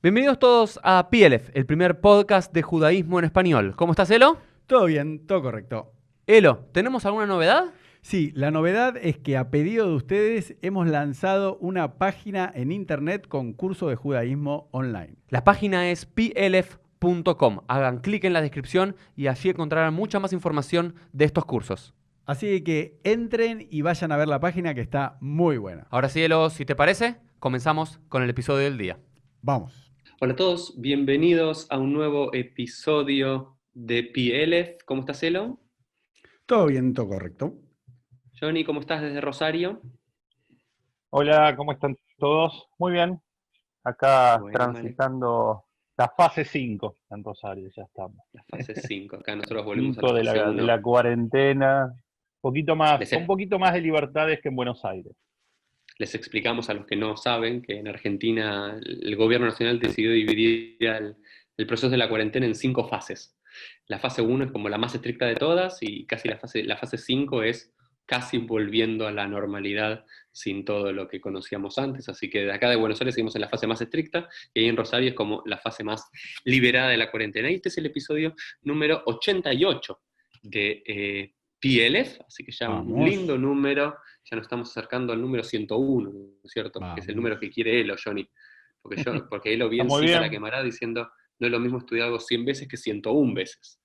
Bienvenidos todos a PLF, el primer podcast de judaísmo en español. ¿Cómo estás, Elo? Todo bien, todo correcto. Elo, ¿tenemos alguna novedad? Sí, la novedad es que a pedido de ustedes hemos lanzado una página en internet con curso de judaísmo online. La página es plf.com. Hagan clic en la descripción y allí encontrarán mucha más información de estos cursos. Así que entren y vayan a ver la página que está muy buena. Ahora sí, Elo, si te parece, comenzamos con el episodio del día. Vamos. Hola a todos, bienvenidos a un nuevo episodio de PLF. ¿Cómo estás, Elo? Todo bien, todo correcto. Johnny, ¿cómo estás desde Rosario? Hola, ¿cómo están todos? Muy bien. Acá Bueno, transitando la fase 5 en Rosario, ya estamos. la fase 5. Acá nosotros volvemos a 5 la de fase la, 1. de la cuarentena, poquito más, Les, con un poquito más de libertades que en Buenos Aires. les explicamos a los que no saben que en Argentina el gobierno nacional decidió dividir el proceso de la cuarentena en 5 fases. La fase 1 es como la más estricta de todas y casi la fase 5 es casi volviendo a la normalidad sin todo lo que conocíamos antes. Así que de acá de Buenos Aires seguimos en la fase más estricta y ahí en Rosario es como la fase más liberada de la cuarentena. Y este es el episodio número 88 de PLF, así que ya un Vamos. lindo número. Ya nos estamos acercando al número 101, ¿no es cierto? Que es el número que quiere Elo, Johnny. Porque Elo bien Está muy cita la bien. quemará diciendo, no es lo mismo estudiar algo 100 veces que 101 veces.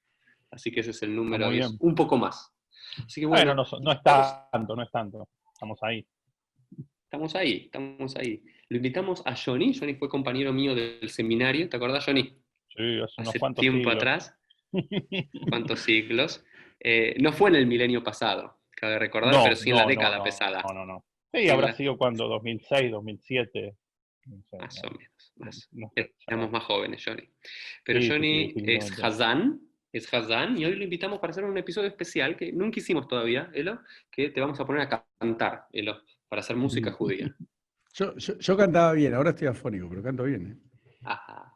Así que ese es el número, muy y es bien. un poco más. Así que Bueno, bueno, no es vamos, tanto, no es tanto. Estamos ahí. estamos ahí, estamos ahí. Lo invitamos a Johnny. Johnny fue compañero mío del seminario, ¿te acordás, Johnny? Sí, hace unos Hace cuantos tiempo siglos. atrás, cuántos siglos. No fue en el milenio pasado, cabe recordar, pero No, sí en la no, no, década no, pesada. no, no, no. Sí, Sí, en habrá la, sido cuando, 2006, 2007. No sé, más o menos, más. no sé, Éramos más jóvenes, Johnny. Pero Sí, sí, sí, Johnny definitivamente. Es Hazán, y hoy lo invitamos para hacer un episodio especial que nunca hicimos todavía, Elo, que te vamos a poner a cantar, Elo, para hacer música judía. Yo cantaba bien, ahora estoy afónico, pero canto bien. Ajá.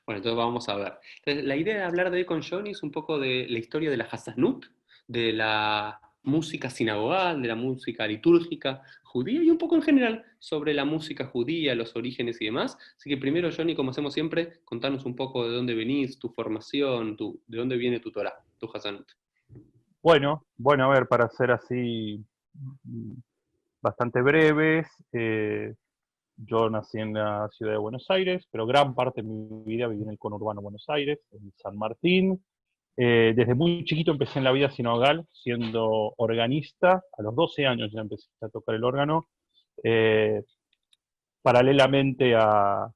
Bueno, entonces vamos a ver. Entonces, la idea de hablar de hoy con Johnny es un poco de la historia de la Hasanut, de la música sinagogal, de la música litúrgica judía y un poco en general sobre la música judía, los orígenes y demás. Así que primero, Johnny, como hacemos siempre, contanos un poco de dónde venís, tu formación, de dónde viene tu Torah, tu Hasanut. Bueno, a ver, para ser así bastante breves, yo nací en la ciudad de Buenos Aires, pero gran parte de mi vida viví en el conurbano Buenos Aires, en San Martín. Desde muy chiquito empecé en la vida sinogal, siendo organista. A los 12 años ya empecé a tocar el órgano. Eh, Paralelamente a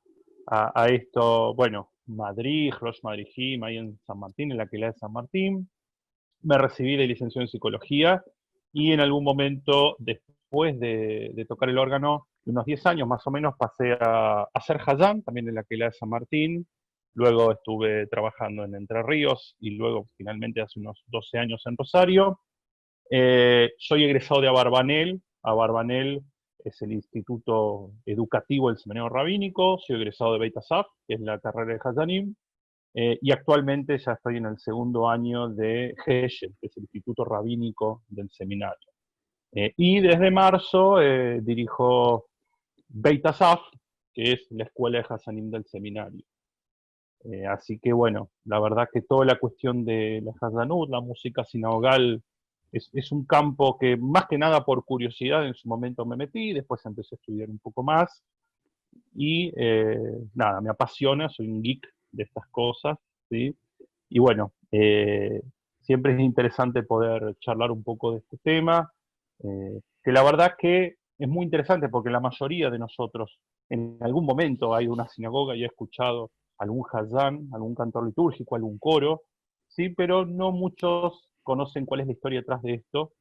esto, bueno, Madrid, Rosh Madrijim, ahí en San Martín, en la quebrada de San Martín. Me recibí de licenciado en psicología y en algún momento, después de tocar el órgano, de unos 10 años más o menos, pasé a hacer Hayán, también en la quebrada de San Martín. Luego estuve trabajando en Entre Ríos y luego finalmente hace unos 12 años en Rosario. Soy egresado de Abarbanel. Abarbanel es el instituto educativo del seminario rabínico. Soy egresado de Beit Asaf, que es la carrera de Hayanim. Y actualmente ya estoy en el segundo año de Geshem, que es el instituto rabínico del seminario. Y desde marzo dirijo Beit Asaf, que es la escuela de Hasanim del seminario. Así que bueno, la verdad que toda la cuestión de la Hazanut, la música sinagogal, es un campo que más que nada por curiosidad en su momento me metí, después empecé a estudiar un poco más y nada, me apasiona, soy un geek de estas cosas, ¿sí? Y bueno, siempre es interesante poder charlar un poco de este tema, que la verdad que es muy interesante porque la mayoría de nosotros en algún momento ha ido a una sinagoga y ha escuchado algún hazán, algún cantor litúrgico, algún coro, sí, pero no muchos conocen cuál es la historia detrás de esto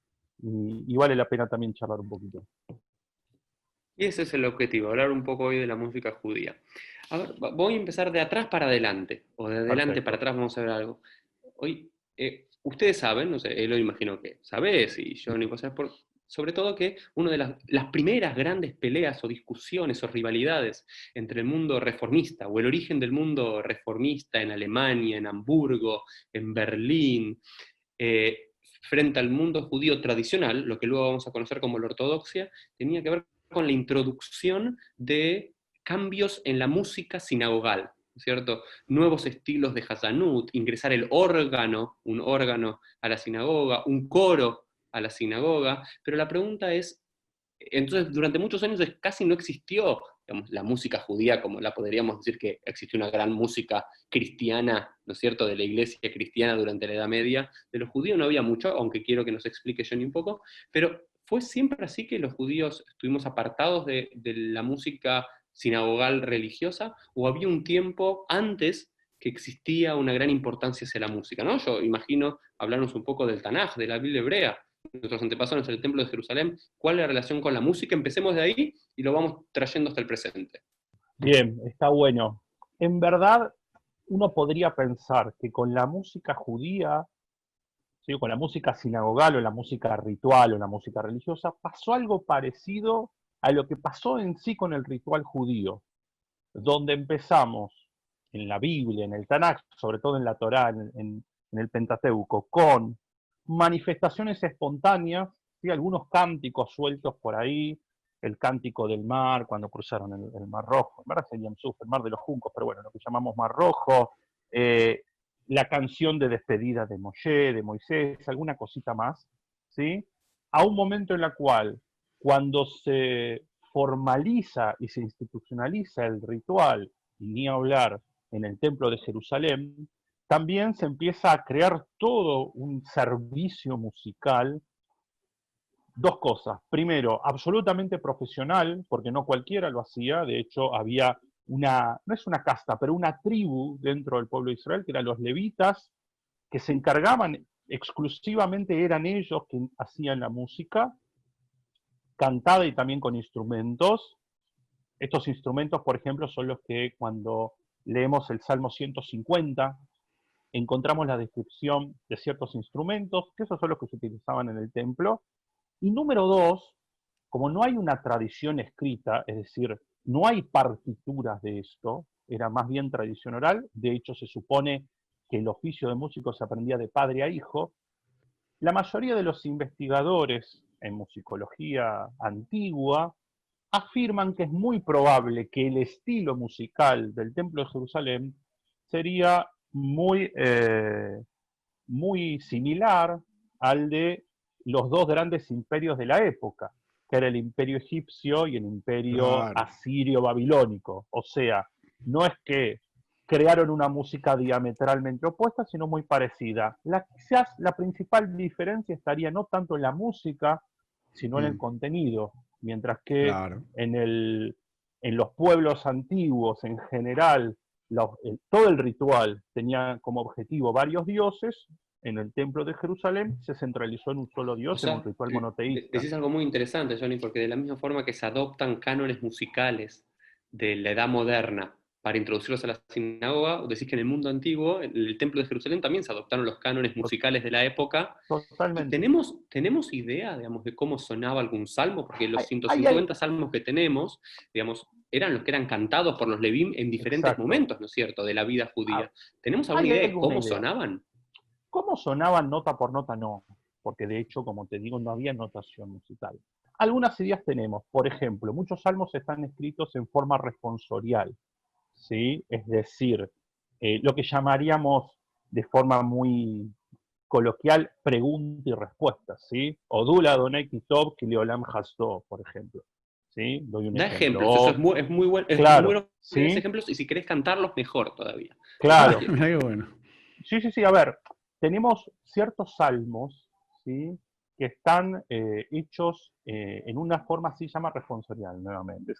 y vale la pena también charlar un poquito. Y ese es el objetivo, hablar un poco hoy de la música judía. A ver, voy a empezar de atrás para adelante, o de adelante para Perfecto. atrás, vamos a ver algo. Hoy, ustedes saben, no sé, él lo imagino que sabés, y yo ni cosas por, sobre todo que una de las primeras grandes peleas o discusiones o rivalidades entre el mundo reformista o el origen del mundo reformista en Alemania, en Hamburgo, en Berlín, frente al mundo judío tradicional, lo que luego vamos a conocer como la ortodoxia, tenía que ver con la introducción de cambios en la música sinagogal, ¿cierto? Nuevos estilos de Hazanut, ingresar el órgano, un órgano a la sinagoga, un coro a la sinagoga, pero la pregunta es, entonces durante muchos años casi no existió, digamos, la música judía, como la podríamos decir que existió una gran música cristiana, ¿no es cierto?, de la iglesia cristiana durante la Edad Media. De los judíos no había mucho, aunque quiero que nos explique Johnny un poco, pero ¿fue siempre así que los judíos estuvimos apartados de la música sinagogal religiosa, o había un tiempo antes que existía una gran importancia hacia la música, ¿no? Yo imagino hablarnos un poco del Tanaj, de la Biblia hebrea, nuestros antepasados en el Templo de Jerusalén, cuál es la relación con la música. Empecemos de ahí y lo vamos trayendo hasta el presente. Bien, está bueno. En verdad, uno podría pensar que con la música judía, ¿sí?, con la música sinagogal o la música ritual o la música religiosa, pasó algo parecido a lo que pasó en sí con el ritual judío, donde empezamos en la Biblia, en el Tanaj, sobre todo en la Torá, en el Pentateuco, con manifestaciones espontáneas, ¿sí?, algunos cánticos sueltos por ahí, el cántico del mar, cuando cruzaron el Mar Rojo, en verdad sería el Mar de los Juncos, pero bueno, lo que llamamos Mar Rojo, la canción de despedida de Moshe, de Moisés, alguna cosita más, ¿sí?, a un momento en el cual, cuando se formaliza y se institucionaliza el ritual, y ni hablar en el Templo de Jerusalén, también se empieza a crear todo un servicio musical. Dos cosas. Primero, absolutamente profesional, porque no cualquiera lo hacía. De hecho, había no es una casta, pero una tribu dentro del pueblo de Israel, que eran los levitas, que se encargaban exclusivamente, eran ellos quienes hacían la música, cantada y también con instrumentos. Estos instrumentos, por ejemplo, son los que cuando leemos el Salmo 150, encontramos la descripción de ciertos instrumentos, que esos son los que se utilizaban en el templo. Y número dos, como no hay una tradición escrita, es decir, no hay partituras de esto, era más bien tradición oral, de hecho se supone que el oficio de músico se aprendía de padre a hijo, la mayoría de los investigadores en musicología antigua afirman que es muy probable que el estilo musical del Templo de Jerusalén sería muy similar al de los dos grandes imperios de la época, que era el imperio egipcio y el imperio asirio-babilónico. O sea, no es que crearon una música diametralmente opuesta, sino muy parecida. Quizás la principal diferencia estaría no tanto en la música, sino en el contenido, mientras que en los pueblos antiguos en general, todo el ritual tenía como objetivo varios dioses. En el Templo de Jerusalén se centralizó en un solo dios, en un ritual monoteísta. Decís algo muy interesante, Johnny, porque de la misma forma que se adoptan cánones musicales de la Edad Moderna para introducirlos a la sinagoga, decís que en el mundo antiguo, en el Templo de Jerusalén, también se adoptaron los cánones musicales de la época. Totalmente. ¿Tenemos idea, digamos, de cómo sonaba algún salmo? Porque los 150 salmos que tenemos, digamos, eran los que eran cantados por los Levim en diferentes momentos, ¿no es cierto?, de la vida judía. ¿Tenemos alguna idea de cómo sonaban? ¿Cómo sonaban nota por nota? No, porque de hecho, como te digo, no había notación musical. Algunas ideas tenemos. Por ejemplo, muchos salmos están escritos en forma responsorial, ¿sí? Es decir, lo que llamaríamos de forma muy coloquial pregunta y respuesta, ¿sí? Odula Adonai Kitov Kileolam Hasdo, por ejemplo. ¿Sí? Doy un da ejemplo. Ejemplos, eso es muy bueno. Claro, muy bueno ¿sí? Ejemplos, y si querés cantarlos, mejor todavía. Claro. Mirá qué bueno. Sí, a ver, tenemos ciertos salmos, ¿sí?, que están hechos en una forma así, se llama responsorial, nuevamente.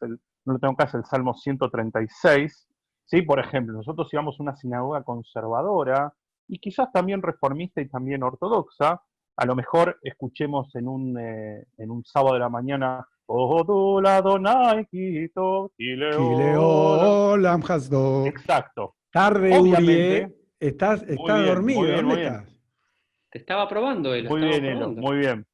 No lo tengo acá, es el Salmo 136, ¿sí? Por ejemplo, nosotros íbamos a una sinagoga conservadora, y quizás también reformista y también ortodoxa, a lo mejor escuchemos en un sábado de la mañana, Kileolam Hasdo. Exacto. Tarde, Obviamente. Urié. ¿Estás dormido? ¿Dónde estás? Te estaba probando, Muy bien, Elo, muy bien.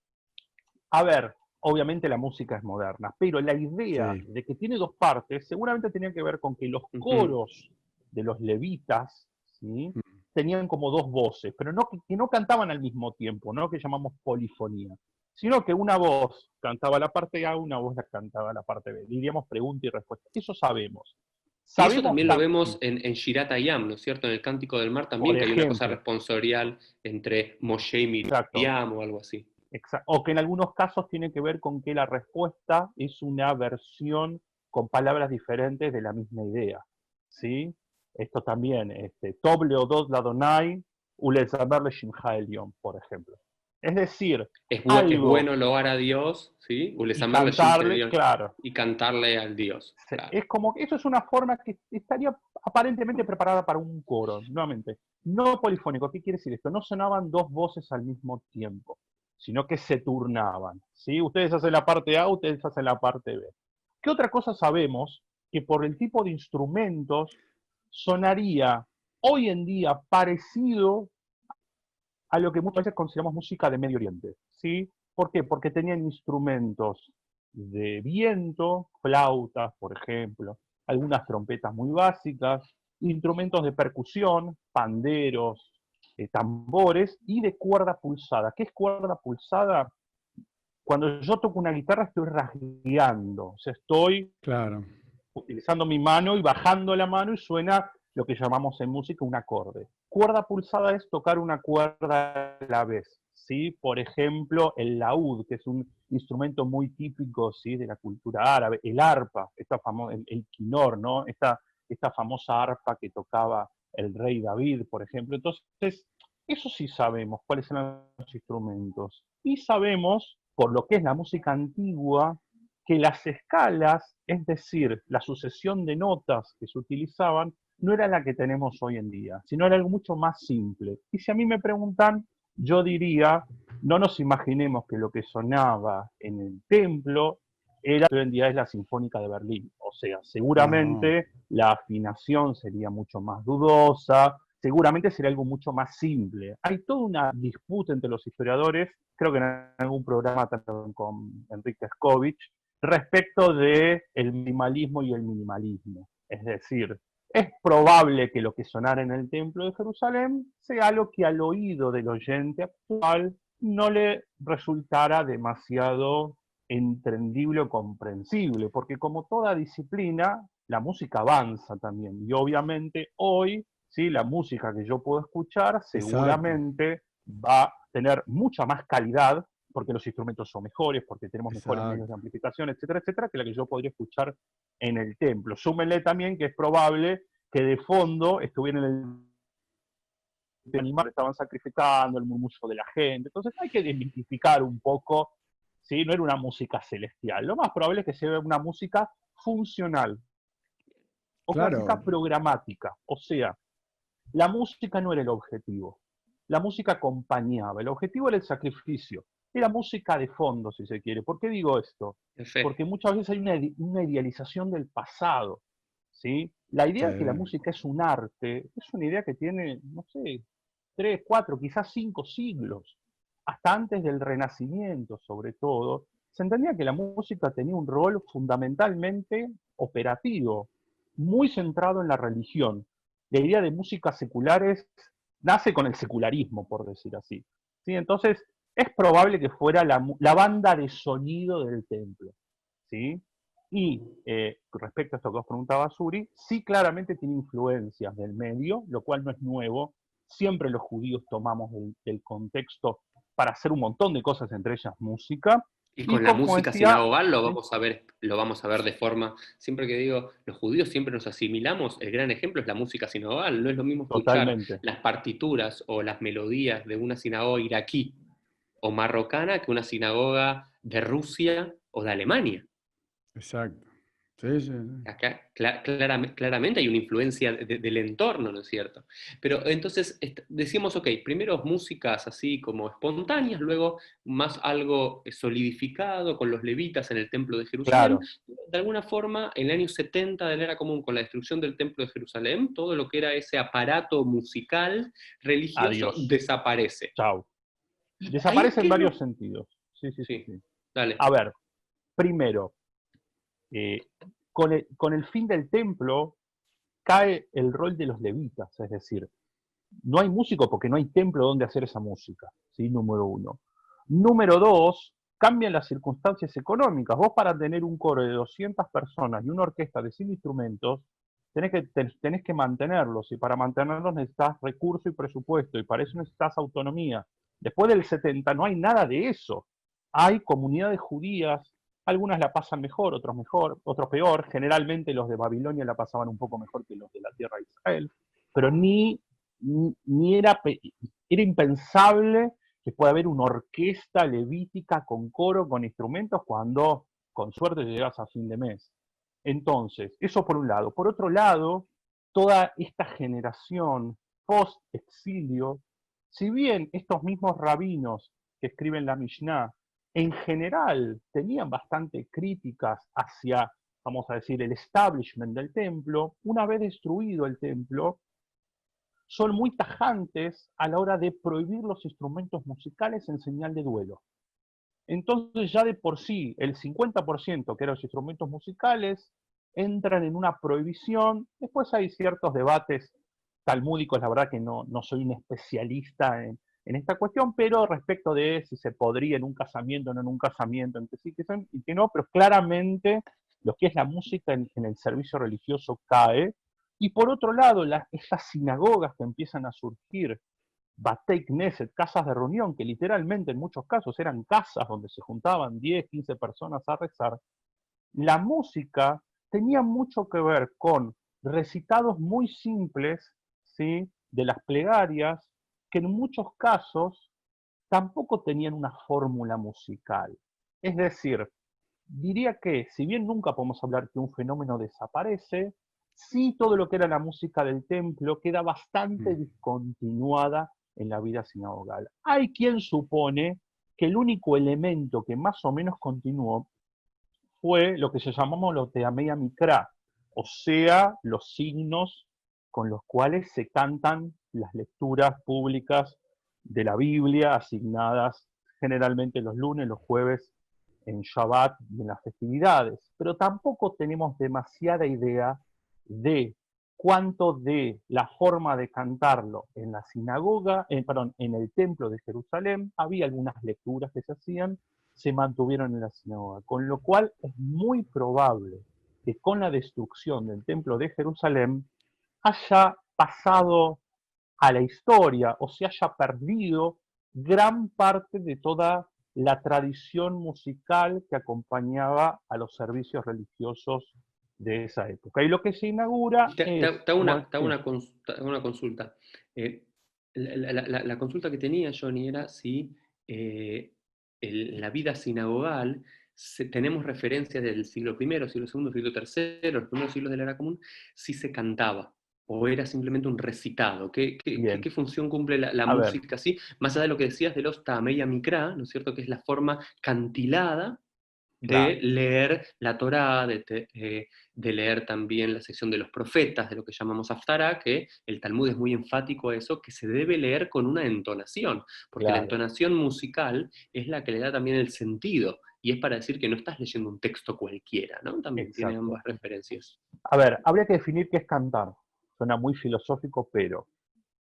A ver, obviamente la música es moderna, pero la idea de que tiene dos partes seguramente tenía que ver con que los coros de los levitas, ¿sí?, tenían como dos voces, pero que no cantaban al mismo tiempo, ¿no?, que llamamos polifonía. sino que una voz cantaba la parte A, una voz la cantaba la parte B. Diríamos pregunta y respuesta. Eso sabemos. Y eso Sabemos también lo también, vemos en Shirat Hayam, ¿no es cierto? En el Cántico del Mar por también, que hay una cosa ejemplo, responsorial entre Moshe y exacto, Miriam o algo así. o que en algunos casos tiene que ver con que la respuesta es una versión con palabras diferentes de la misma idea. ¿Sí? Esto también, Tob leodot ladonai, ulezaber le shimcha elyon, por ejemplo. Es decir, Es algo, bueno loar a Dios, ¿sí? y cantarle, claro. Y cantarle al Dios. Claro. Es como que eso es una forma que estaría aparentemente preparada para un coro, nuevamente. No polifónico, ¿qué quiere decir esto? No sonaban dos voces al mismo tiempo, sino que se turnaban. ¿Sí? Ustedes hacen la parte A, ustedes hacen la parte B. ¿Qué otra cosa sabemos? Que por el tipo de instrumentos sonaría hoy en día parecido a lo que muchas veces consideramos música de Medio Oriente. ¿Sí? ¿Por qué? Porque tenían instrumentos de viento, flautas, por ejemplo, algunas trompetas muy básicas, instrumentos de percusión, panderos, tambores y de cuerda pulsada. ¿Qué es cuerda pulsada? Cuando yo toco una guitarra estoy rasgueando, o sea, estoy Claro. utilizando mi mano y bajando la mano y suena lo que llamamos en música un acorde. Cuerda pulsada es tocar una cuerda a la vez, ¿sí? Por ejemplo, el laúd, que es un instrumento muy típico, ¿sí?, de la cultura árabe, el arpa, el quinor, ¿no? Esta famosa arpa que tocaba el rey David, por ejemplo. Entonces, eso sí sabemos, cuáles son los instrumentos. Y sabemos, por lo que es la música antigua, que las escalas, es decir, la sucesión de notas que se utilizaban, no era la que tenemos hoy en día, sino era algo mucho más simple. Y si a mí me preguntan, yo diría, no nos imaginemos que lo que sonaba en el templo era, hoy en día es la Sinfónica de Berlín. O sea, seguramente la afinación sería mucho más dudosa, seguramente sería algo mucho más simple. Hay toda una disputa entre los historiadores, creo que en algún programa también con Enrique Scovich, respecto del minimalismo y el minimalismo. Es decir, es probable que lo que sonara en el Templo de Jerusalén sea algo que al oído del oyente actual no le resultara demasiado entendible o comprensible, porque como toda disciplina, la música avanza también. Y obviamente hoy, ¿sí?, la música que yo puedo escuchar seguramente va a tener mucha más calidad, porque los instrumentos son mejores, porque tenemos mejores medios de amplificación, etcétera, que la que yo podría escuchar en el templo. Súmenle también que es probable que de fondo estuvieran en el animal, estaban sacrificando, el murmullo de la gente. Entonces hay que desmitificar un poco, ¿sí? No era una música celestial. Lo más probable es que sea una música funcional o clásica programática. O sea, la música no era el objetivo. La música acompañaba. El objetivo era el sacrificio. Era música de fondo, si se quiere. ¿Por qué digo esto? Porque muchas veces hay una idealización del pasado, ¿sí? La idea de que la música es un arte es una idea que tiene, no sé, 3, 4, quizás 5 siglos. Hasta antes del Renacimiento, sobre todo, se entendía que la música tenía un rol fundamentalmente operativo, muy centrado en la religión. La idea de músicas seculares nace con el secularismo, por decir así. ¿Sí? Entonces, es probable que fuera la banda de sonido del templo. ¿Sí? Y respecto a esto que os preguntaba Suri, sí claramente tiene influencias del medio, lo cual no es nuevo. Siempre los judíos tomamos del contexto para hacer un montón de cosas, entre ellas música. Y con la música sinagogal lo vamos a ver de forma, siempre que digo, los judíos siempre nos asimilamos, el gran ejemplo es la música sinagogal, no es lo mismo escuchar las partituras o las melodías de una sinagoga iraquí o marrocana que una sinagoga de Rusia o de Alemania. Exacto. Sí, sí. Acá claramente hay una influencia del entorno, ¿no es cierto? Pero entonces decíamos, ok, primero músicas así como espontáneas, luego más algo solidificado con los levitas en el templo de Jerusalén. Claro. De alguna forma, en el año 70 de la era común, con la destrucción del templo de Jerusalén, todo lo que era ese aparato musical religioso desaparece. Chao. Desaparece en varios sentidos. Sí. Dale. A ver, primero, con el fin del templo cae el rol de los levitas, es decir, no hay músico porque no hay templo donde hacer esa música, ¿sí? Número uno. Número dos, cambian las circunstancias económicas. Vos para tener un coro de 200 personas y una orquesta de 100 instrumentos, tenés que mantenerlos, y para mantenerlos necesitas recursos y presupuesto, y para eso necesitas autonomía. Después del 70 no hay nada de eso. Hay comunidades judías, algunas la pasan mejor, otros peor. Generalmente los de Babilonia la pasaban un poco mejor que los de la tierra de Israel, pero era impensable que pueda haber una orquesta levítica con coro, con instrumentos, cuando con suerte llegas a fin de mes. Entonces, eso por un lado. Por otro lado, toda esta generación post-exilio, si bien estos mismos rabinos que escriben la Mishnah, en general tenían bastante críticas hacia, vamos a decir, el establishment del templo, una vez destruido el templo, son muy tajantes a la hora de prohibir los instrumentos musicales en señal de duelo. Entonces ya de por sí el 50% que eran los instrumentos musicales entran en una prohibición. Después hay ciertos debates talmúdicos, la verdad que no soy un especialista en esta cuestión, pero respecto de si se podría en un casamiento o no en un casamiento, entre sí y que no, pero claramente lo que es la música en el servicio religioso cae. Y por otro lado, estas sinagogas que empiezan a surgir, Batei Knesset, casas de reunión, que literalmente en muchos casos eran casas donde se juntaban 10, 15 personas a rezar, la música tenía mucho que ver con recitados muy simples, ¿sí?, de las plegarias, que en muchos casos tampoco tenían una fórmula musical. Es decir, diría que, si bien nunca podemos hablar que un fenómeno desaparece, sí todo lo que era la música del templo queda bastante discontinuada en la vida sinagogal. Hay quien supone que el único elemento que más o menos continuó fue lo que se llamamos los Teamei Mikra, o sea, los signos con los cuales se cantan las lecturas públicas de la Biblia, asignadas generalmente los lunes, los jueves, en Shabbat y en las festividades. Pero tampoco tenemos demasiada idea de cuánto de la forma de cantarlo en la sinagoga, en el templo de Jerusalén, había algunas lecturas que se hacían, se mantuvieron en la sinagoga, con lo cual es muy probable que con la destrucción del templo de Jerusalén haya pasado a la historia o se haya perdido gran parte de toda la tradición musical que acompañaba a los servicios religiosos de esa época. Y lo que se inaugura es... Te hago una consulta. La consulta que tenía, Johnny, era si en la vida sinagogal tenemos referencias del siglo I, siglo II, siglo III, los primeros siglos de la era común, si se cantaba o era simplemente un recitado. ¿Qué función cumple la música así? Más allá de lo que decías de los Ta'amei Mikra, ¿no es cierto?, que es la forma cantilada de leer la Torá, de leer también la sección de los profetas, de lo que llamamos Haftará, que el Talmud es muy enfático a eso, que se debe leer con una entonación, porque la entonación musical es la que le da también el sentido, y es para decir que no estás leyendo un texto cualquiera, ¿no? También tiene ambas referencias. A ver, habría que definir qué es cantar. Suena muy filosófico, pero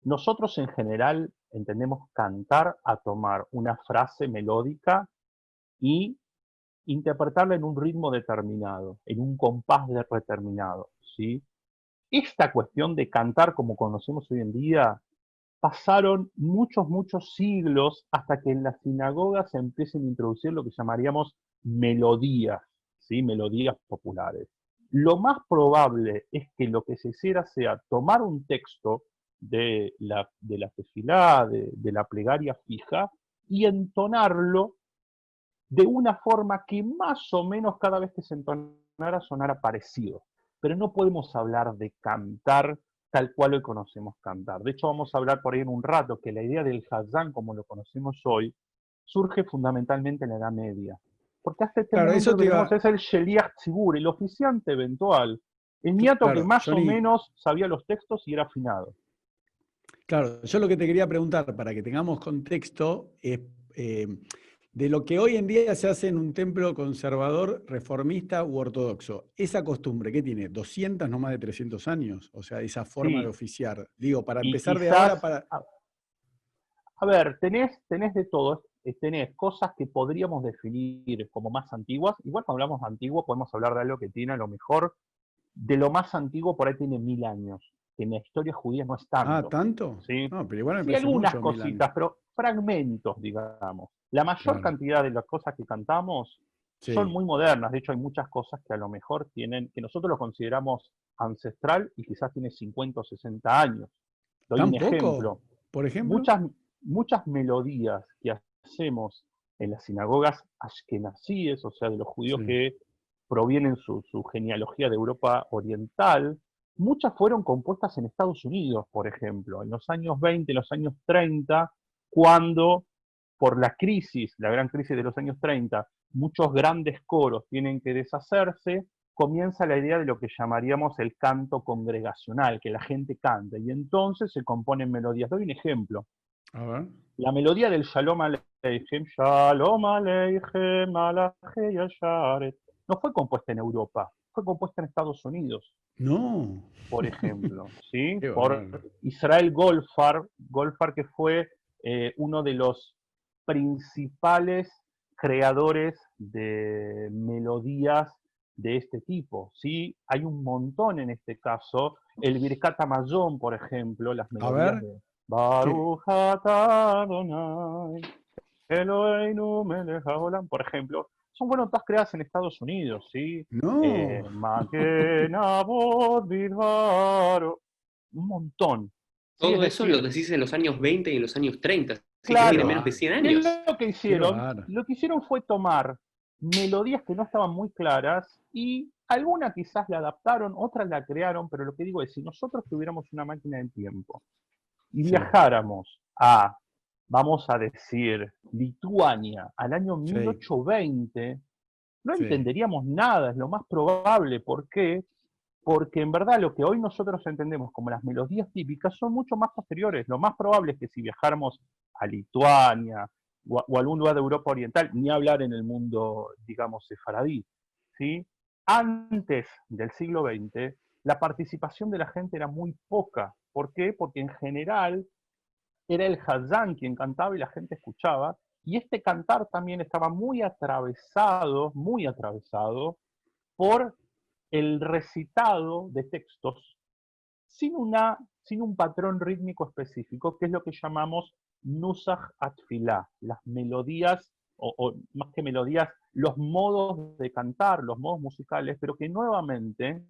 nosotros en general entendemos cantar a tomar una frase melódica y interpretarla en un ritmo determinado, en un compás determinado, ¿sí? Esta cuestión de cantar como conocemos hoy en día, pasaron muchos siglos hasta que en las sinagogas se empiecen a introducir lo que llamaríamos melodías, ¿sí?, melodías populares. Lo más probable es que lo que se hiciera sea tomar un texto de la tefilá, de la plegaria fija, y entonarlo de una forma que más o menos cada vez que se entonara sonara parecido. Pero no podemos hablar de cantar tal cual hoy conocemos cantar. De hecho, vamos a hablar por ahí en un rato que la idea del Hazán, como lo conocemos hoy, surge fundamentalmente en la Edad Media. Porque hasta este momento tenemos es el Sheliach Tzibur, el oficiante eventual, el niato que más o menos sabía los textos y era afinado. Claro, yo lo que te quería preguntar, para que tengamos contexto, es de lo que hoy en día se hace en un templo conservador, reformista u ortodoxo. Esa costumbre, ¿qué tiene? ¿200, no más de 300 años? O sea, esa forma de oficiar. Digo, para empezar de ahora... A ver, tenés de todo. tenés cosas que podríamos definir como más antiguas. Igual cuando hablamos de antiguo podemos hablar de algo que tiene a lo mejor, de lo más antiguo por ahí tiene 1000 años, que en la historia judía no es tanto. ¿Tanto? ¿Sí? No, pero igual me Sí, parece algunas mucho, 1000 cositas, años. pero fragmentos, digamos. La mayor Claro. cantidad de las cosas que cantamos son Sí. muy modernas. De hecho, hay muchas cosas que a lo mejor tienen, que nosotros lo consideramos ancestral y quizás tiene 50 o 60 años. Doy un ¿Tampoco? ejemplo. Por ejemplo. Muchas melodías que hacemos en las sinagogas ashkenazíes, o sea, de los judíos Sí. que provienen su genealogía de Europa Oriental, muchas fueron compuestas en Estados Unidos, por ejemplo, en los años 20, los años 30, cuando por la crisis, la gran crisis de los años 30, muchos grandes coros tienen que deshacerse, comienza la idea de lo que llamaríamos el canto congregacional, que la gente canta, y entonces se componen melodías. Doy un ejemplo. A ver. La melodía del Shalom Aleichem, Shalom Aleichem, Malache Yasharet, no fue compuesta en Europa, fue compuesta en Estados Unidos, No. por ejemplo, ¿sí? Qué Por bárbaro. Israel Goldfarb, que fue uno de los principales creadores de melodías de este tipo, ¿sí? Hay un montón en este caso. El Birkat Hamazon, por ejemplo, las A melodías ver. de Baruch atah Adonai, Eloheinu melech haolam, por ejemplo, fueron todas creadas en Estados Unidos, ¿sí? No. Magen Avot Bidvaro, un montón. ¿Sí? Es Todo eso lo decir, decís en los años 20 y en los años 30, así que Qué tiene claro, menos de 100 ¿qué es años. lo que Qué hicieron? bárbaro. Lo que hicieron fue tomar melodías que no estaban muy claras y alguna quizás la adaptaron, otras la crearon, pero lo que digo es, si nosotros tuviéramos una máquina del tiempo y Sí. viajáramos a, vamos a decir, Lituania al año Sí. 1820, no Sí. entenderíamos nada, es lo más probable. ¿Por qué? Porque en verdad lo que hoy nosotros entendemos como las melodías típicas son mucho más posteriores. Lo más probable es que si viajáramos a Lituania o a algún lugar de Europa Oriental, ni hablar en el mundo, digamos, sefaradí, ¿sí? Antes del siglo XX, la participación de la gente era muy poca. ¿Por qué? Porque en general era el Hazán quien cantaba y la gente escuchaba, y este cantar también estaba muy atravesado por el recitado de textos sin un patrón rítmico específico, que es lo que llamamos Nusach Atfilá, las melodías, o más que melodías, los modos de cantar, los modos musicales, pero que nuevamente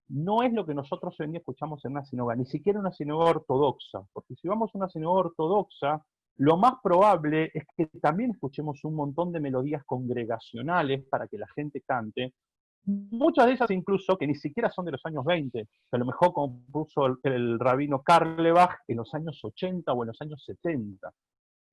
no es lo que nosotros hoy en día escuchamos en una sinagoga, ni siquiera una sinagoga ortodoxa, porque si vamos a una sinagoga ortodoxa, lo más probable es que también escuchemos un montón de melodías congregacionales para que la gente cante, muchas de ellas incluso que ni siquiera son de los años 20, que a lo mejor compuso el rabino Karlebach en los años 80 o en los años 70.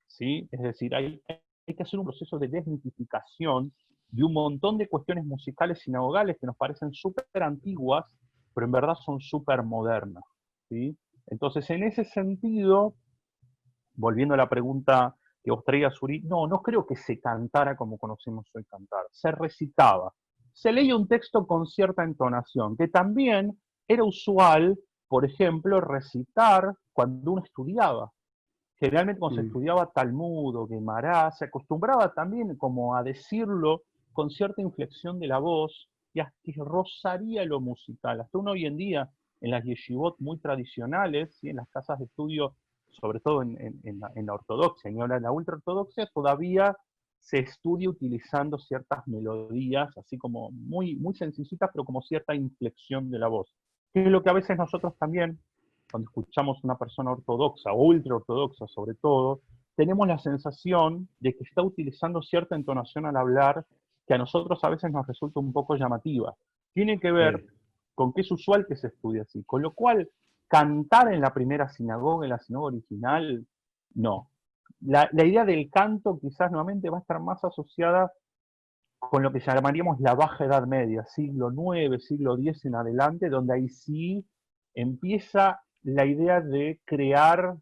¿Sí? Es decir, hay que hacer un proceso de desmitificación de un montón de cuestiones musicales sinagogales que nos parecen súper antiguas, pero en verdad son súper modernas. ¿Sí? Entonces, en ese sentido, volviendo a la pregunta que vos traías, Uri, no creo que se cantara como conocemos hoy cantar, se recitaba. Se leía un texto con cierta entonación, que también era usual, por ejemplo, recitar cuando uno estudiaba. Generalmente cuando se estudiaba Talmud o Gemara, se acostumbraba también como a decirlo con cierta inflexión de la voz y hasta que rozaría lo musical. Hasta uno hoy en día, en las yeshivot muy tradicionales, ¿sí? En las casas de estudio, sobre todo en la ortodoxia, y ahora en la ultraortodoxia, todavía se estudia utilizando ciertas melodías, así como muy, muy sencillitas, pero como cierta inflexión de la voz. Que es lo que a veces nosotros también, cuando escuchamos a una persona ortodoxa o ultraortodoxa sobre todo, tenemos la sensación de que está utilizando cierta entonación al hablar que a nosotros a veces nos resulta un poco llamativa. Tiene que ver con que es usual que se estudie así. Con lo cual, cantar en la primera sinagoga, en la sinagoga original, no. La idea del canto quizás nuevamente va a estar más asociada con lo que llamaríamos la Baja Edad Media, siglo IX, siglo X en adelante, donde ahí sí empieza la idea de crear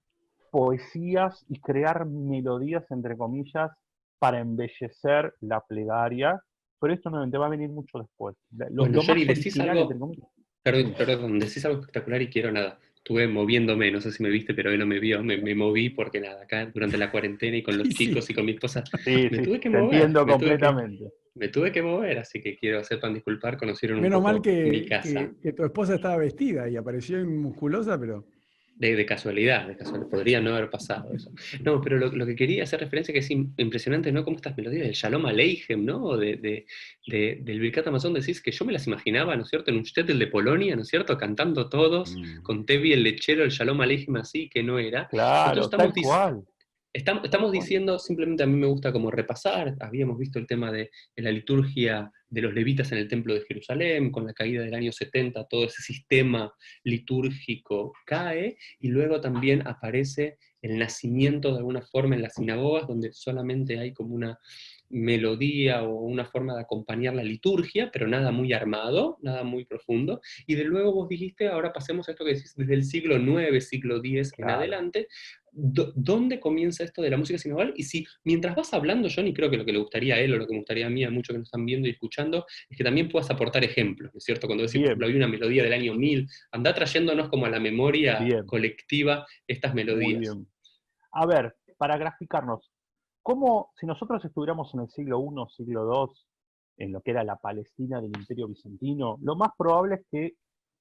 poesías y crear melodías, entre comillas, para embellecer la plegaria, pero esto nuevamente va a venir mucho después. Lo Bueno, más Yori, decís original, entre algo, comillas. perdón, decís algo espectacular y quiero nada, estuve moviéndome, no sé si me viste, pero hoy no me vio, me moví porque nada, acá durante la cuarentena y con los chicos y con mi esposa, Sí, me sí, tuve que te mover, entiendo completamente. me tuve que mover, así que quiero, sepan disculpar, conocieron un Menos mal poco mi que, casa. que tu esposa estaba vestida y apareció musculosa, pero... De casualidad, podría no haber pasado eso. No, pero lo que quería hacer referencia que es impresionante, ¿no? Como estas melodías del Shalom Aleichem, ¿no? O del Birkat Hamazon, decís que yo me las imaginaba, ¿no es cierto? En un shtetl de Polonia, ¿no es cierto? Cantando todos, con Tevi el lechero, el Shalom Aleichem así, que no era. Nosotros Claro, tal cual. Estamos Tal cual. diciendo, simplemente a mí me gusta como repasar, habíamos visto el tema de la liturgia de los levitas en el Templo de Jerusalén, con la caída del año 70, todo ese sistema litúrgico cae, y luego también aparece el nacimiento de alguna forma en las sinagogas, donde solamente hay como una melodía o una forma de acompañar la liturgia, pero nada muy armado, nada muy profundo, y de luego vos dijiste, ahora pasemos a esto que decís, desde el siglo IX, siglo X en Claro. adelante, ¿dónde comienza esto de la música sinagogal? Y si mientras vas hablando, John, y creo que lo que le gustaría a él o lo que me gustaría a mí, a muchos que nos están viendo y escuchando, es que también puedas aportar ejemplos, ¿no es cierto? Cuando decís, por ejemplo, Bien, hay una melodía del año 1000, anda trayéndonos como a la memoria bien, colectiva estas muy melodías. bien. A ver, para graficarnos, ¿cómo si nosotros estuviéramos en el siglo I, siglo II, en lo que era la Palestina del Imperio Bizantino, lo más probable es que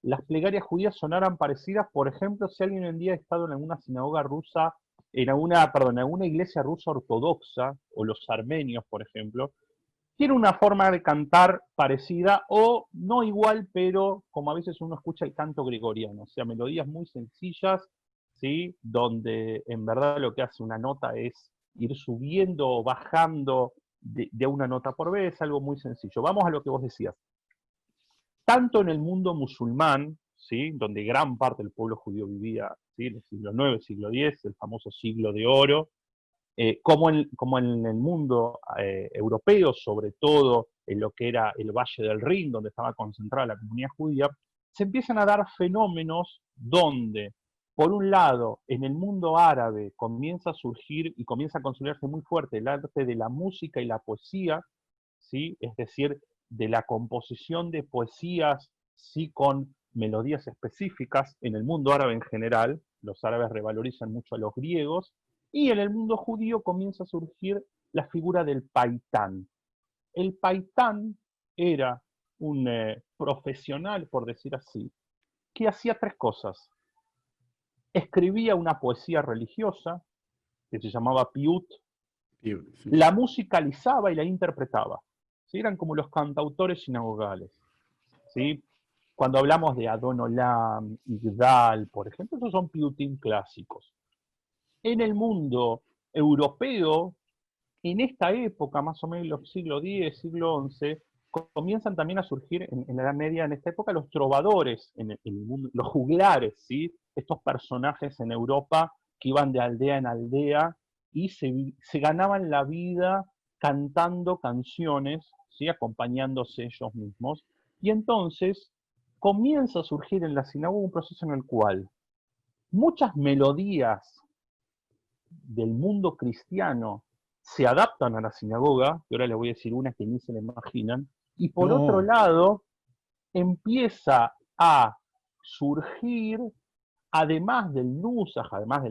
las plegarias judías sonaran parecidas, por ejemplo, si alguien hoy en día ha estado en alguna sinagoga rusa, en alguna iglesia rusa ortodoxa, o los armenios, por ejemplo, tiene una forma de cantar parecida, o no igual, pero como a veces uno escucha el canto gregoriano, o sea, melodías muy sencillas, ¿sí? Donde en verdad lo que hace una nota es ir subiendo o bajando de una nota por vez, algo muy sencillo. Vamos a lo que vos decías. Tanto en el mundo musulmán, ¿sí? Donde gran parte del pueblo judío vivía, ¿sí? En el siglo IX, siglo X, el famoso siglo de oro, como en el mundo europeo, sobre todo en lo que era el Valle del Rin, donde estaba concentrada la comunidad judía, se empiezan a dar fenómenos donde, por un lado, en el mundo árabe comienza a surgir y comienza a consolidarse muy fuerte el arte de la música y la poesía, ¿sí? Es decir, de la composición de poesías, sí, con melodías específicas en el mundo árabe en general. Los árabes revalorizan mucho a los griegos, y en el mundo judío comienza a surgir la figura del paitán. El paitán era un profesional, por decir así, que hacía tres cosas. Escribía una poesía religiosa, que se llamaba piut, la musicalizaba y la interpretaba. ¿Sí? Eran como los cantautores sinagogales. ¿Sí? Cuando hablamos de Adon Olam, Igdal, por ejemplo, esos son piutim clásicos. En el mundo europeo, en esta época, más o menos siglo X, siglo XI, comienzan también a surgir en la Edad Media, en esta época, los trovadores, en el mundo, los juglares, ¿sí? Estos personajes en Europa que iban de aldea en aldea y se ganaban la vida cantando canciones, ¿sí? Acompañándose ellos mismos. Y entonces comienza a surgir en la sinagoga un proceso en el cual muchas melodías del mundo cristiano se adaptan a la sinagoga, que ahora les voy a decir una que ni se la imaginan, y por otro lado empieza a surgir, además del nusaj, además de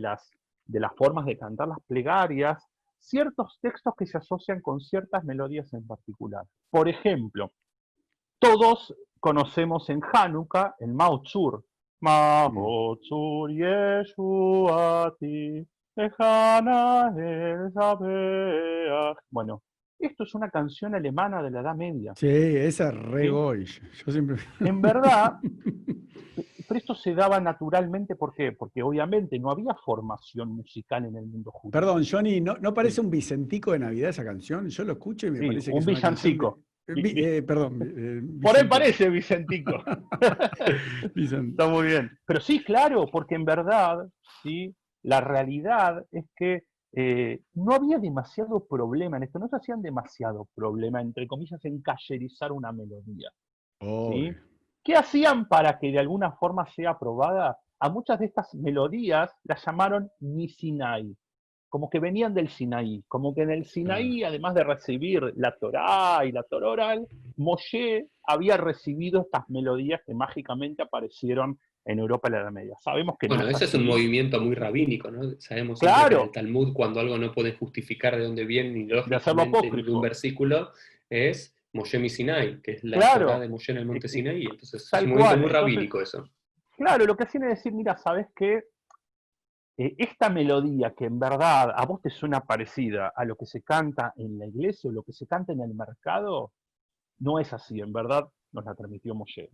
las formas de cantar las plegarias, ciertos textos que se asocian con ciertas melodías en particular. Por ejemplo, todos conocemos en Hanukkah el Mao Tzur. Mao Tzur Yeshuati. Bueno, esto es una canción alemana de la Edad Media. Sí, esa es re ¿Sí? goy. Yo siempre... En verdad, pero esto se daba naturalmente, ¿por qué? Porque obviamente no había formación musical en el mundo judío. Perdón, Johnny, ¿no parece Sí. un Vicentico de Navidad esa canción? Yo lo escucho y me Sí, parece que un es una canción de... villancico. Perdón, Por ahí Vicentico. parece Vicentico. Está muy bien. Pero sí, claro, porque en verdad, ¿sí? La realidad es que no había demasiado problema en esto, no se hacían demasiado problema, entre comillas, en callerizar una melodía. ¿Sí? ¿Qué hacían para que de alguna forma sea aprobada? A muchas de estas melodías las llamaron Misinai, como que venían del Sinaí, como que en el Sinaí, además de recibir la Torá y la Torá oral, Moshe había recibido estas melodías que mágicamente aparecieron en Europa en la Edad Media. Sabemos que Bueno, no es ese es así. un movimiento muy rabínico, ¿no? Sabemos siempre que en Claro, el Talmud, cuando algo no puede justificar de dónde viene, ni de hacerlo lógicamente ningún apócrifo. versículo, es Moshe mi Sinai, que es la Torá Claro, de Moshe en el monte Sinaí. Entonces es tal un movimiento cual. muy Entonces, rabínico eso. claro, lo que hacían es decir, mira, ¿sabes qué? Esta melodía que en verdad a vos te suena parecida a lo que se canta en la iglesia o lo que se canta en el mercado, no es así, en verdad nos la transmitió Moshe.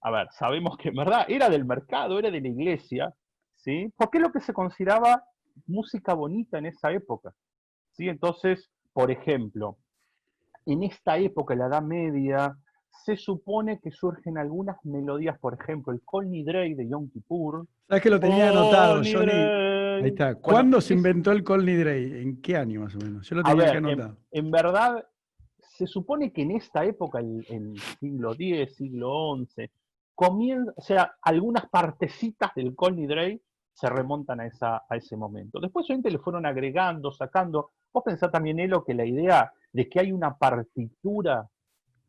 A ver, sabemos que en verdad era del mercado, era de la iglesia, ¿sí? Porque es lo que se consideraba música bonita en esa época, ¿sí? Entonces, por ejemplo, en esta época, en la Edad Media, se supone que surgen algunas melodías, por ejemplo, el Kol Nidrei de Yom Kippur. ¿Sabes que lo tenía anotado, Kol Johnny? Ahí Nidrei. está. Bueno, ¿Cuándo se inventó el Kol Nidrei? ¿En qué año más o menos? Yo lo a tenía acá ver, anotado. en verdad, se supone que en esta época, en siglo X, siglo XI, o sea, algunas partecitas del Kol Nidrei se remontan a ese momento. Después obviamente le fueron agregando, sacando. Vos pensás también, Elo, que la idea de que hay una partitura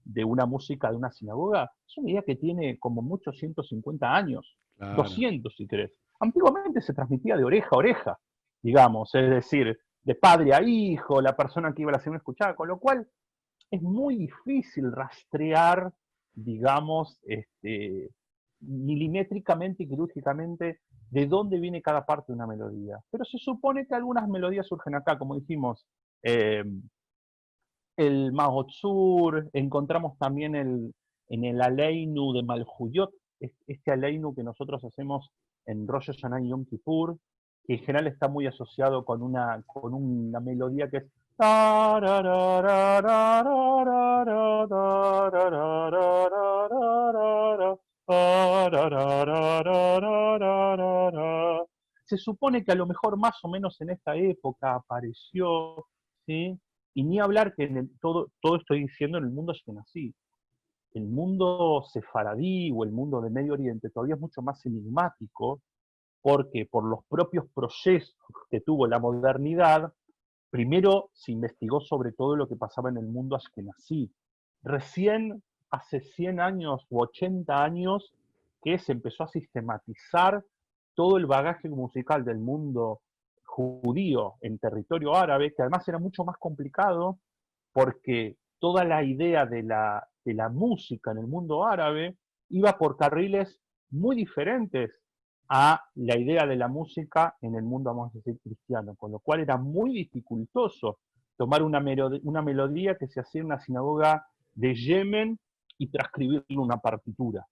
de una música de una sinagoga es una idea que tiene como muchos 150 años, Claro. 200 si querés. Antiguamente se transmitía de oreja a oreja, digamos, es decir, de padre a hijo, la persona que iba a la segunda escuchaba, con lo cual es muy difícil rastrear, digamos, milimétricamente y quirúrgicamente de dónde viene cada parte de una melodía. Pero se supone que algunas melodías surgen acá, como dijimos, el Mahotzur, encontramos también en el Aleinu de Malhuyot, este Aleinu que nosotros hacemos en Rosh Hashanah y Yom Kippur, que en general está muy asociado con una melodía que es se supone que a lo mejor más o menos en esta época apareció, ¿sí? Y ni hablar que todo estoy diciendo en el mundo ashkenazí. El mundo sefaradí o el mundo de Medio Oriente todavía es mucho más enigmático porque por los propios procesos que tuvo la modernidad, primero se investigó sobre todo lo que pasaba en el mundo ashkenazí. Recién hace 100 años u 80 años que se empezó a sistematizar todo el bagaje musical del mundo judío en territorio árabe, que además era mucho más complicado porque toda la idea de la música en el mundo árabe iba por carriles muy diferentes a la idea de la música en el mundo, vamos a decir, cristiano, con lo cual era muy dificultoso tomar una melodía que se hacía en una sinagoga de Yemen y transcribirla en una partitura.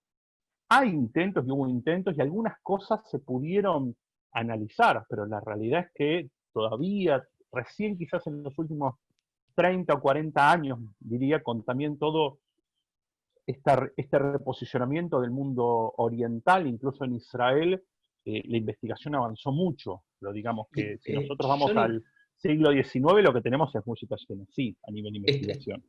Hay intentos, y hubo intentos, y algunas cosas se pudieron analizar, pero la realidad es que todavía, recién quizás en los últimos 30 o 40 años, diría, con también todo este reposicionamiento del mundo oriental, incluso en Israel, la investigación avanzó mucho. Pero digamos que si nosotros vamos Johnny, al siglo XIX, lo que tenemos es música ashkenazí a nivel de investigación.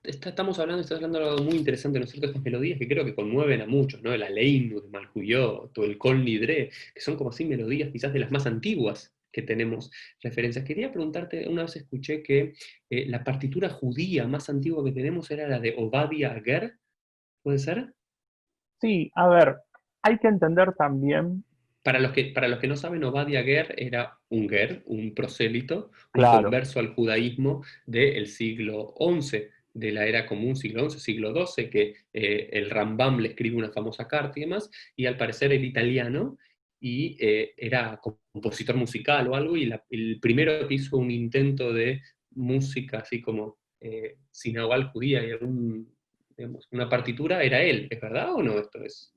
estás hablando de algo muy interesante, ¿no es cierto? Estas melodías que creo que conmueven a muchos, ¿no? El Aleinu de Malhuyot, o el Kol Nidre, que son como así melodías quizás de las más antiguas que tenemos referencias. Quería preguntarte, una vez escuché que la partitura judía más antigua que tenemos era la de Ovadia Ager, ¿puede ser? Sí, a ver, hay que entender también. Para los que no saben, Ovadia Ger era un ger, un prosélito, un Claro. converso al judaísmo del siglo XI, de la era común, siglo XI, siglo XII, que el Rambam le escribe una famosa carta y demás, y al parecer era italiano, y era compositor musical o algo, y el primero que hizo un intento de música así como sinagogal judía y digamos, una partitura era él. ¿Es verdad o no esto es?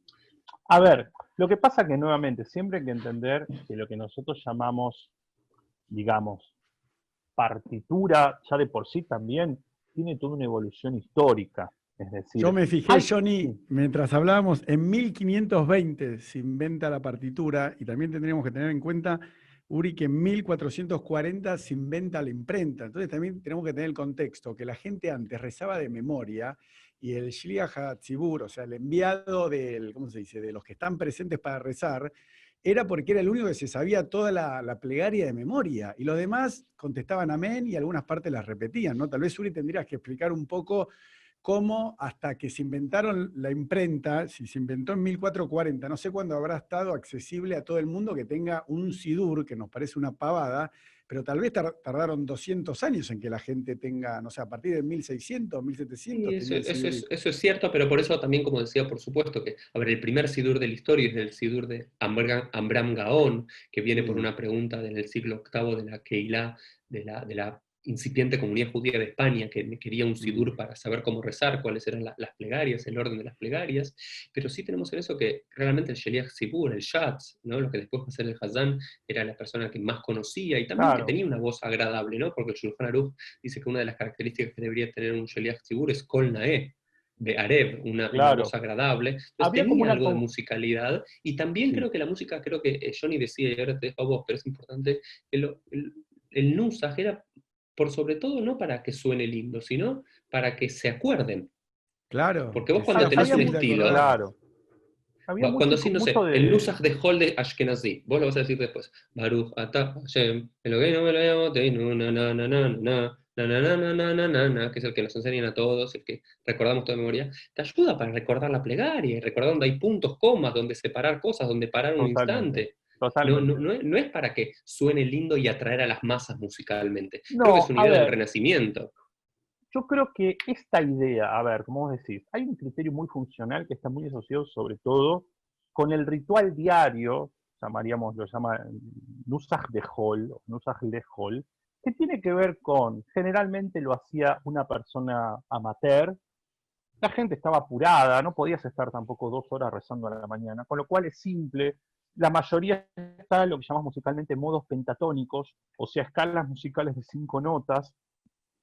A ver, lo que pasa que nuevamente siempre hay que entender que lo que nosotros llamamos, digamos, partitura, ya de por sí también tiene toda una evolución histórica. Es decir, Yo me fijé, Johnny, mientras hablábamos, en 1520 se inventa la partitura y también tendríamos que tener en cuenta, Uri, que en 1440 se inventa la imprenta. Entonces también tenemos que tener el contexto, que la gente antes rezaba de memoria y el Shliach HaTzibur, o sea, el enviado ¿cómo se dice?, de los que están presentes para rezar, era porque era el único que se sabía toda la plegaria de memoria. Y los demás contestaban amén y algunas partes las repetían, ¿no? Tal vez, Uri, tendrías que explicar un poco cómo hasta que se inventaron la imprenta, si se inventó en 1440, no sé cuándo habrá estado accesible a todo el mundo que tenga un sidur, que nos parece una pavada, pero tal vez tardaron 200 años en que la gente tenga, no sé, a partir de 1600, 1700 Sí, tenía el sidur. eso es cierto, pero por eso también, como decía, por supuesto que, a ver, el primer sidur de la historia es el sidur de Amram Gaón, que viene por una pregunta del siglo VIII de la Keilah, de la incipiente comunidad judía de España, que quería un sidur para saber cómo rezar, cuáles eran las plegarias, el orden de las plegarias, pero sí tenemos en eso que realmente el Sheliach Tzibur, el Shatz, ¿no? Lo que después va a ser el Hazán, era la persona que más conocía y también que Claro. tenía una voz agradable, ¿no? Porque el Shulchan Aruch dice que una de las características que debería tener un Sheliach Tzibur es Kol Nae, de Arev, una Claro. voz agradable. Entonces Había como tenía una... algo de musicalidad, y también Sí. creo que la música, creo que Johnny decía, y ahora te dejo a vos, pero es importante, el Nusach era por sobre todo no para que suene lindo, sino para que se acuerden. Claro, Porque vos que cuando sea tenés un fácil de estilo, acordar. Claro. Había cuando mucho, sí, no mucho sé, el de... Nusach de Hol de Ashkenazi, vos lo vas a decir después, Baruch Atah Hashem, Eloheinu Eloheinu Teinu, na na na na na na na na na na na na na, que es el que nos enseñan a todos, el que recordamos toda memoria, te ayuda para recordar la plegaria, y recordar dónde hay puntos, comas, donde separar cosas, donde parar un Totalmente. instante. Totalmente. No es para que suene lindo y atraer a las masas musicalmente. Creo que es No, una a idea del ver, Renacimiento. yo creo que esta idea, a ver, como vos decís, hay un criterio muy funcional que está muy asociado sobre todo con el ritual diario, llamaríamos, lo llama Nusach de Hol, o Nusach de Hol, que tiene que ver con, generalmente lo hacía una persona amateur, la gente estaba apurada, no podías estar tampoco 2 horas rezando a la mañana, con lo cual es simple, la mayoría está en lo que llamamos musicalmente modos pentatónicos, o sea, escalas musicales de 5 notas,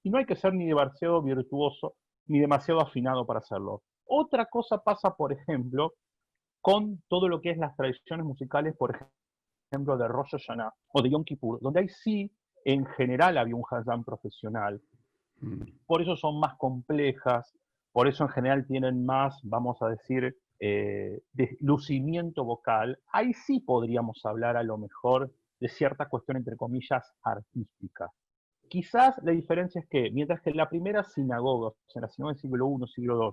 y no hay que ser ni demasiado virtuoso ni demasiado afinado para hacerlo. Otra cosa pasa, por ejemplo, con todo lo que es las tradiciones musicales, por ejemplo, de Rosh Hashanah o de Yom Kippur, donde ahí sí, en general, había un hazán profesional. Por eso son más complejas, por eso en general tienen más, vamos a decir, de lucimiento vocal. Ahí sí podríamos hablar a lo mejor de cierta cuestión, entre comillas, artística. Quizás la diferencia es que, mientras que en la primera sinagoga, o sea, en la sinagoga del siglo I, siglo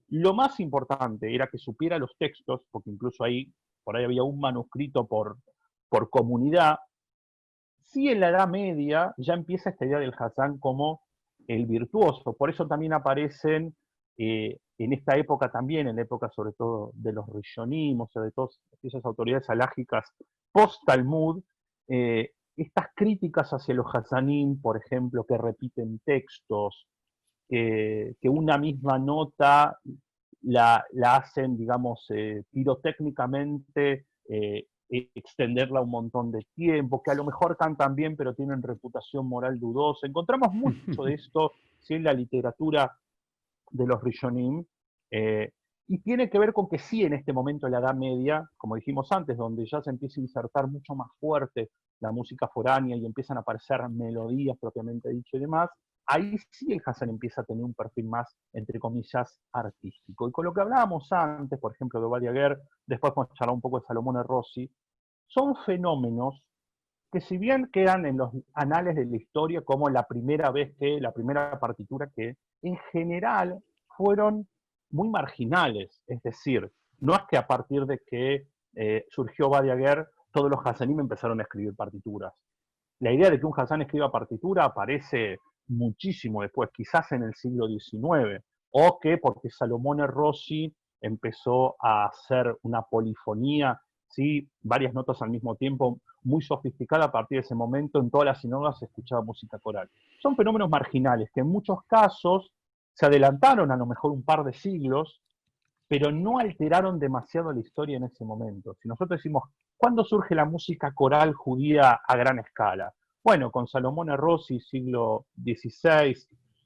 II, lo más importante era que supiera los textos, porque incluso ahí, por ahí había un manuscrito por comunidad. Sí, en la Edad Media ya empieza esta idea del Hazán como el virtuoso. Por eso también aparecen en esta época también, en la época sobre todo de los Rishonim, o sea, de todas esas autoridades halágicas post-Talmud, estas críticas hacia los Hazanim, por ejemplo, que repiten textos, que una misma nota la hacen, digamos, pirotécnicamente, extenderla un montón de tiempo, que a lo mejor cantan bien, pero tienen reputación moral dudosa. Encontramos mucho de esto, ¿sí?, en la literatura de los Rishonim, y tiene que ver con que sí, en este momento de la Edad Media, como dijimos antes, donde ya se empieza a insertar mucho más fuerte la música foránea y empiezan a aparecer melodías propiamente dicho y demás, ahí sí el Hazán empieza a tener un perfil más, entre comillas, artístico. Y con lo que hablábamos antes, por ejemplo, de Ovadia Ger, después vamos a charlar un poco de Salomón Rossi, son fenómenos que si bien quedan en los anales de la historia como la primera partitura que en general fueron muy marginales, es decir, no es que a partir de que surgió Ovadia Ger, todos los Hasanim empezaron a escribir partituras. La idea de que un Hazán escriba partitura aparece muchísimo después, quizás en el siglo XIX, o que porque Salomón Rossi empezó a hacer una polifonía, ¿sí?, varias notas al mismo tiempo, muy sofisticada. A partir de ese momento en todas las sinagogas se escuchaba música coral. Son fenómenos marginales que en muchos casos se adelantaron a lo mejor un par de siglos, pero no alteraron demasiado la historia en ese momento. Si nosotros decimos, ¿cuándo surge la música coral judía a gran escala? Bueno, con Salomón Rossi, siglo XVI,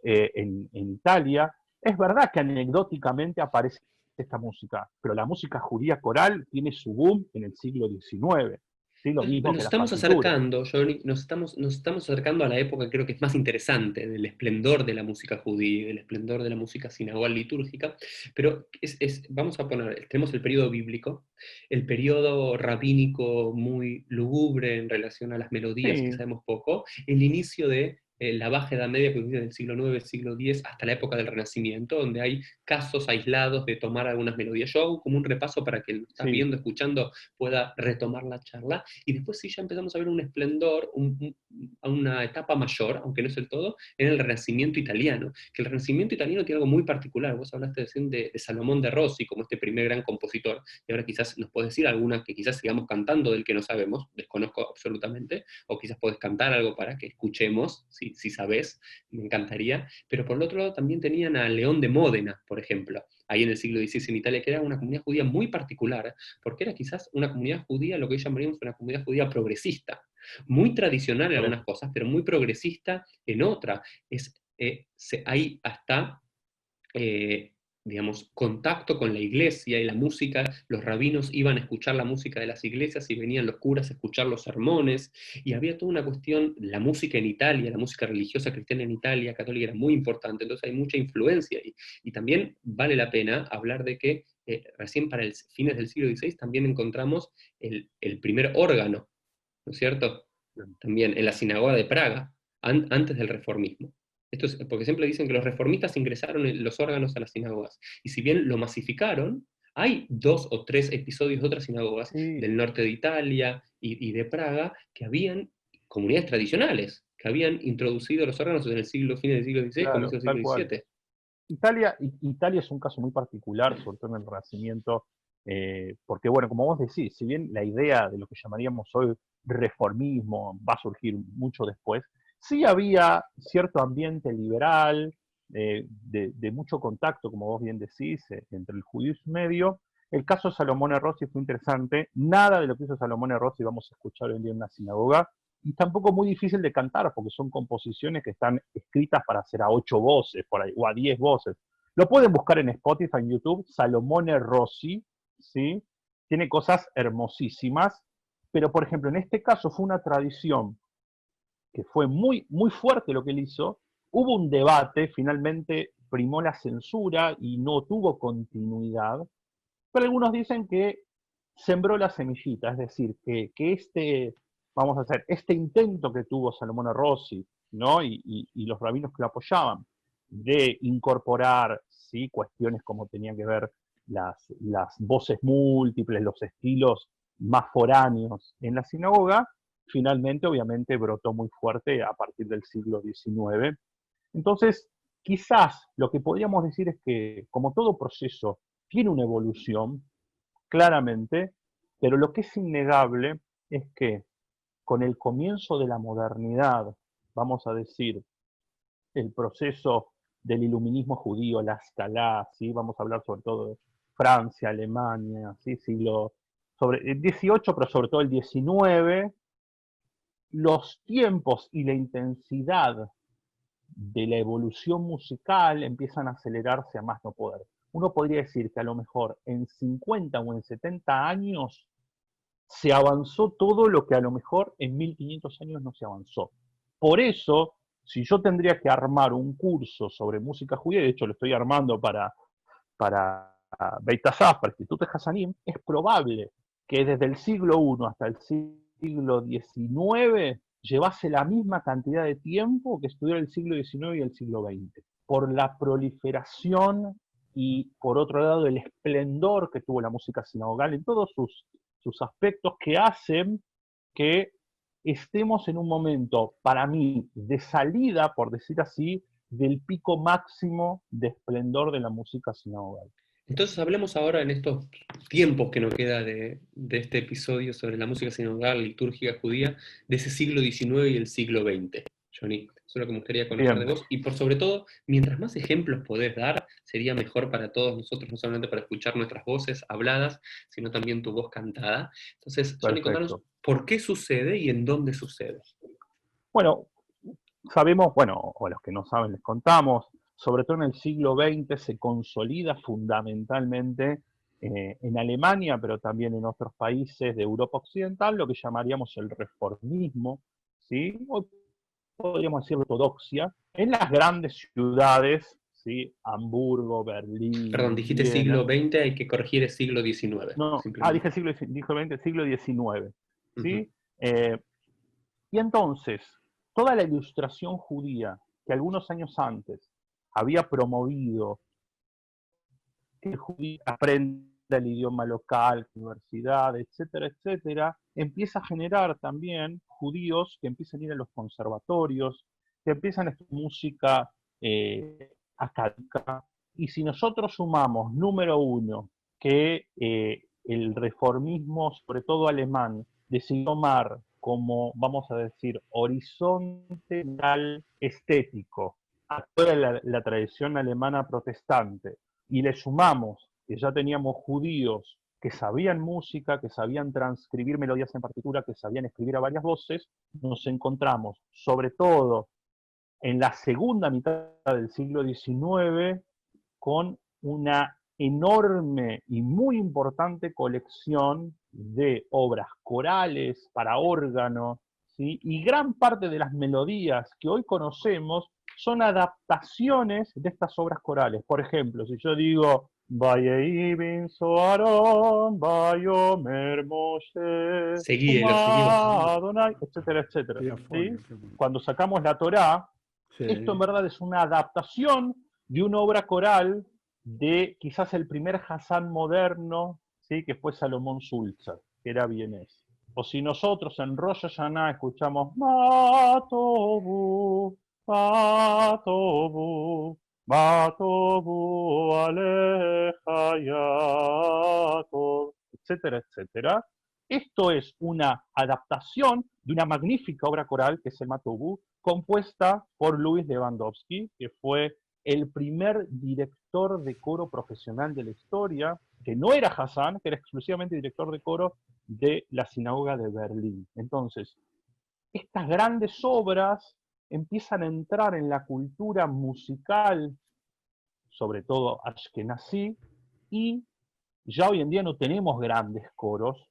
en Italia. Es verdad que anecdóticamente aparece esta música, pero la música judía coral tiene su boom en el siglo XIX. ¿Sí? Lo mismo Nos que las estamos partituras. acercando, Johnny, nos estamos acercando a la época que creo que es más interesante, del esplendor de la música judía, del esplendor de la música sinagogal litúrgica, pero vamos a poner, tenemos el periodo bíblico, el periodo rabínico muy lúgubre en relación a las melodías, que Sí, sabemos poco, el inicio de la Baja Edad Media, que es del siglo IX, siglo X, hasta la época del Renacimiento, donde hay casos aislados de tomar algunas melodías. Yo hago como un repaso para que el que estás Sí. viendo, escuchando, pueda retomar la charla, y después sí ya empezamos a ver un esplendor, a una etapa mayor, aunque no es el todo, en el Renacimiento italiano, que el Renacimiento italiano tiene algo muy particular. Vos hablaste de Salomón de Rossi como este primer gran compositor, y ahora quizás nos podés decir alguna que quizás sigamos cantando del que no sabemos, desconozco absolutamente, o quizás podés cantar algo para que escuchemos, si sabés, me encantaría. Pero por el otro lado también tenían a León de Módena, por ejemplo, ahí en el siglo XVI en Italia, que era una comunidad judía muy particular, porque era quizás una comunidad judía, lo que hoy llamaríamos una comunidad judía progresista, muy tradicional en algunas cosas, pero muy progresista en otras. Hay hasta, digamos, contacto con la iglesia y la música. Los rabinos iban a escuchar la música de las iglesias y venían los curas a escuchar los sermones, y había toda una cuestión, la música en Italia, la música religiosa cristiana en Italia, católica, era muy importante, entonces hay mucha influencia, y también vale la pena hablar de que recién para el fines del siglo XVI también encontramos el primer órgano, ¿no es cierto? También en la sinagoga de Praga, antes del reformismo. Esto es porque siempre dicen que los reformistas ingresaron los órganos a las sinagogas, y si bien lo masificaron, hay 2 o 3 episodios de otras sinagogas Sí, del norte de Italia y de Praga que habían comunidades tradicionales, que habían introducido los órganos en el fines del siglo XVI, claro, comienzo del tal siglo cual. XVII. Italia es un caso muy particular, sobre todo en el Renacimiento, porque bueno, como vos decís, si bien la idea de lo que llamaríamos hoy reformismo va a surgir mucho después, sí había cierto ambiente liberal, de mucho contacto, como vos bien decís, entre el judaísmo medio. El caso de Salomone Rossi fue interesante, nada de lo que hizo Salomone Rossi vamos a escuchar hoy en día en una sinagoga, y tampoco muy difícil de cantar, porque son composiciones que están escritas para hacer a 8 voces, por ahí, o a 10 voces. Lo pueden buscar en Spotify, en YouTube, Salomone Rossi, ¿sí? Tiene cosas hermosísimas, pero por ejemplo, en este caso fue una tradición que fue muy, muy fuerte lo que él hizo. Hubo un debate, finalmente primó la censura y no tuvo continuidad, pero algunos dicen que sembró la semillita, es decir, que vamos a hacer, este intento que tuvo Salomone Rossi, ¿no? Y los rabinos que lo apoyaban, de incorporar, ¿sí? Cuestiones como tenían que ver las voces múltiples, los estilos más foráneos en la sinagoga, finalmente obviamente brotó muy fuerte a partir del siglo XIX. Entonces, quizás lo que podríamos decir es que, como todo proceso, tiene una evolución, claramente, pero lo que es innegable es que con el comienzo de la modernidad, vamos a decir, el proceso del iluminismo judío, la Escalá, ¿sí? Vamos a hablar sobre todo de Francia, Alemania, ¿sí? Sobre el 18, pero sobre todo el 19, los tiempos y la intensidad de la evolución musical empiezan a acelerarse a más no poder. Uno podría decir que a lo mejor en 50 o en 70 años se avanzó todo lo que a lo mejor en 1500 años no se avanzó. Por eso, si yo tendría que armar un curso sobre música judía, de hecho lo estoy armando para Beit Asaf, para el Instituto Hassanim, es probable que desde el siglo I hasta el siglo XIX llevase la misma cantidad de tiempo que estudiar el siglo XIX y el siglo XX, por la proliferación y, por otro lado, el esplendor que tuvo la música sinagogal en todos sus aspectos que hacen que estemos en un momento, para mí, de salida, por decir así, del pico máximo de esplendor de la música sinagogal. Entonces hablemos ahora en estos tiempos que nos queda de este episodio sobre la música sinagogal, litúrgica judía, de ese siglo XIX y el siglo XX, Johnny. Eso es lo que me gustaría conocer de Bien, vos. Y por sobre todo, mientras más ejemplos podés dar, sería mejor para todos nosotros, no solamente para escuchar nuestras voces habladas, sino también tu voz cantada. Entonces, Johnny, contanos perfecto. por qué sucede y en dónde sucede. Bueno, sabemos, bueno, o a los que no saben les contamos, sobre todo en el siglo XX se consolida fundamentalmente en Alemania, pero también en otros países de Europa Occidental, lo que llamaríamos el reformismo, ¿sí? O podríamos decir ortodoxia, en las grandes ciudades, ¿sí? Hamburgo, Perdón, Berlín, dijiste siglo Viena. XX, hay que corregir el siglo XIX, No, simplemente. dije siglo XX, siglo XIX, Ujú. ¿sí? Y entonces, toda la ilustración judía que algunos años antes había promovido que el judío aprenda el idioma local, universidad, etcétera, etcétera, empieza a generar también judíos que empiezan a ir a los conservatorios, que empiezan a estudiar música académica. Y si nosotros sumamos, número uno, que el reformismo, sobre todo alemán, decidió tomar como, vamos a decir, horizonte estético a toda la tradición alemana protestante, y le sumamos que ya teníamos judíos que sabían música, que sabían transcribir melodías en partitura, que sabían escribir a varias voces, nos encontramos, sobre todo en la segunda mitad del siglo XIX, con una enorme y muy importante colección de obras corales para órgano, ¿sí? Y gran parte de las melodías que hoy conocemos son adaptaciones de estas obras corales. Por ejemplo, si yo digo Vayeibin Soaron, Vayomer Moshe, Seguíelo, seguíelo. Adonai, etcétera, etcétera. ¿Sí? Sí. Cuando sacamos la Torá, Sí. esto en verdad es una adaptación de una obra coral de quizás el primer Hassan moderno, ¿sí? Que fue Salomón Sulzer, que era vienés. O si nosotros en Rosh Hashanah escuchamos Matobu, Matobu, Matobu Aleja Yaakov, etcétera, etcétera. Esto es una adaptación de una magnífica obra coral que es el Matobu, compuesta por Luis Lewandowski, que fue el primer director de coro profesional de la historia, que no era Hassan, que era exclusivamente director de coro de la sinagoga de Berlín. Entonces, estas grandes obras empiezan a entrar en la cultura musical, sobre todo ashkenazí, y ya hoy en día no tenemos grandes coros,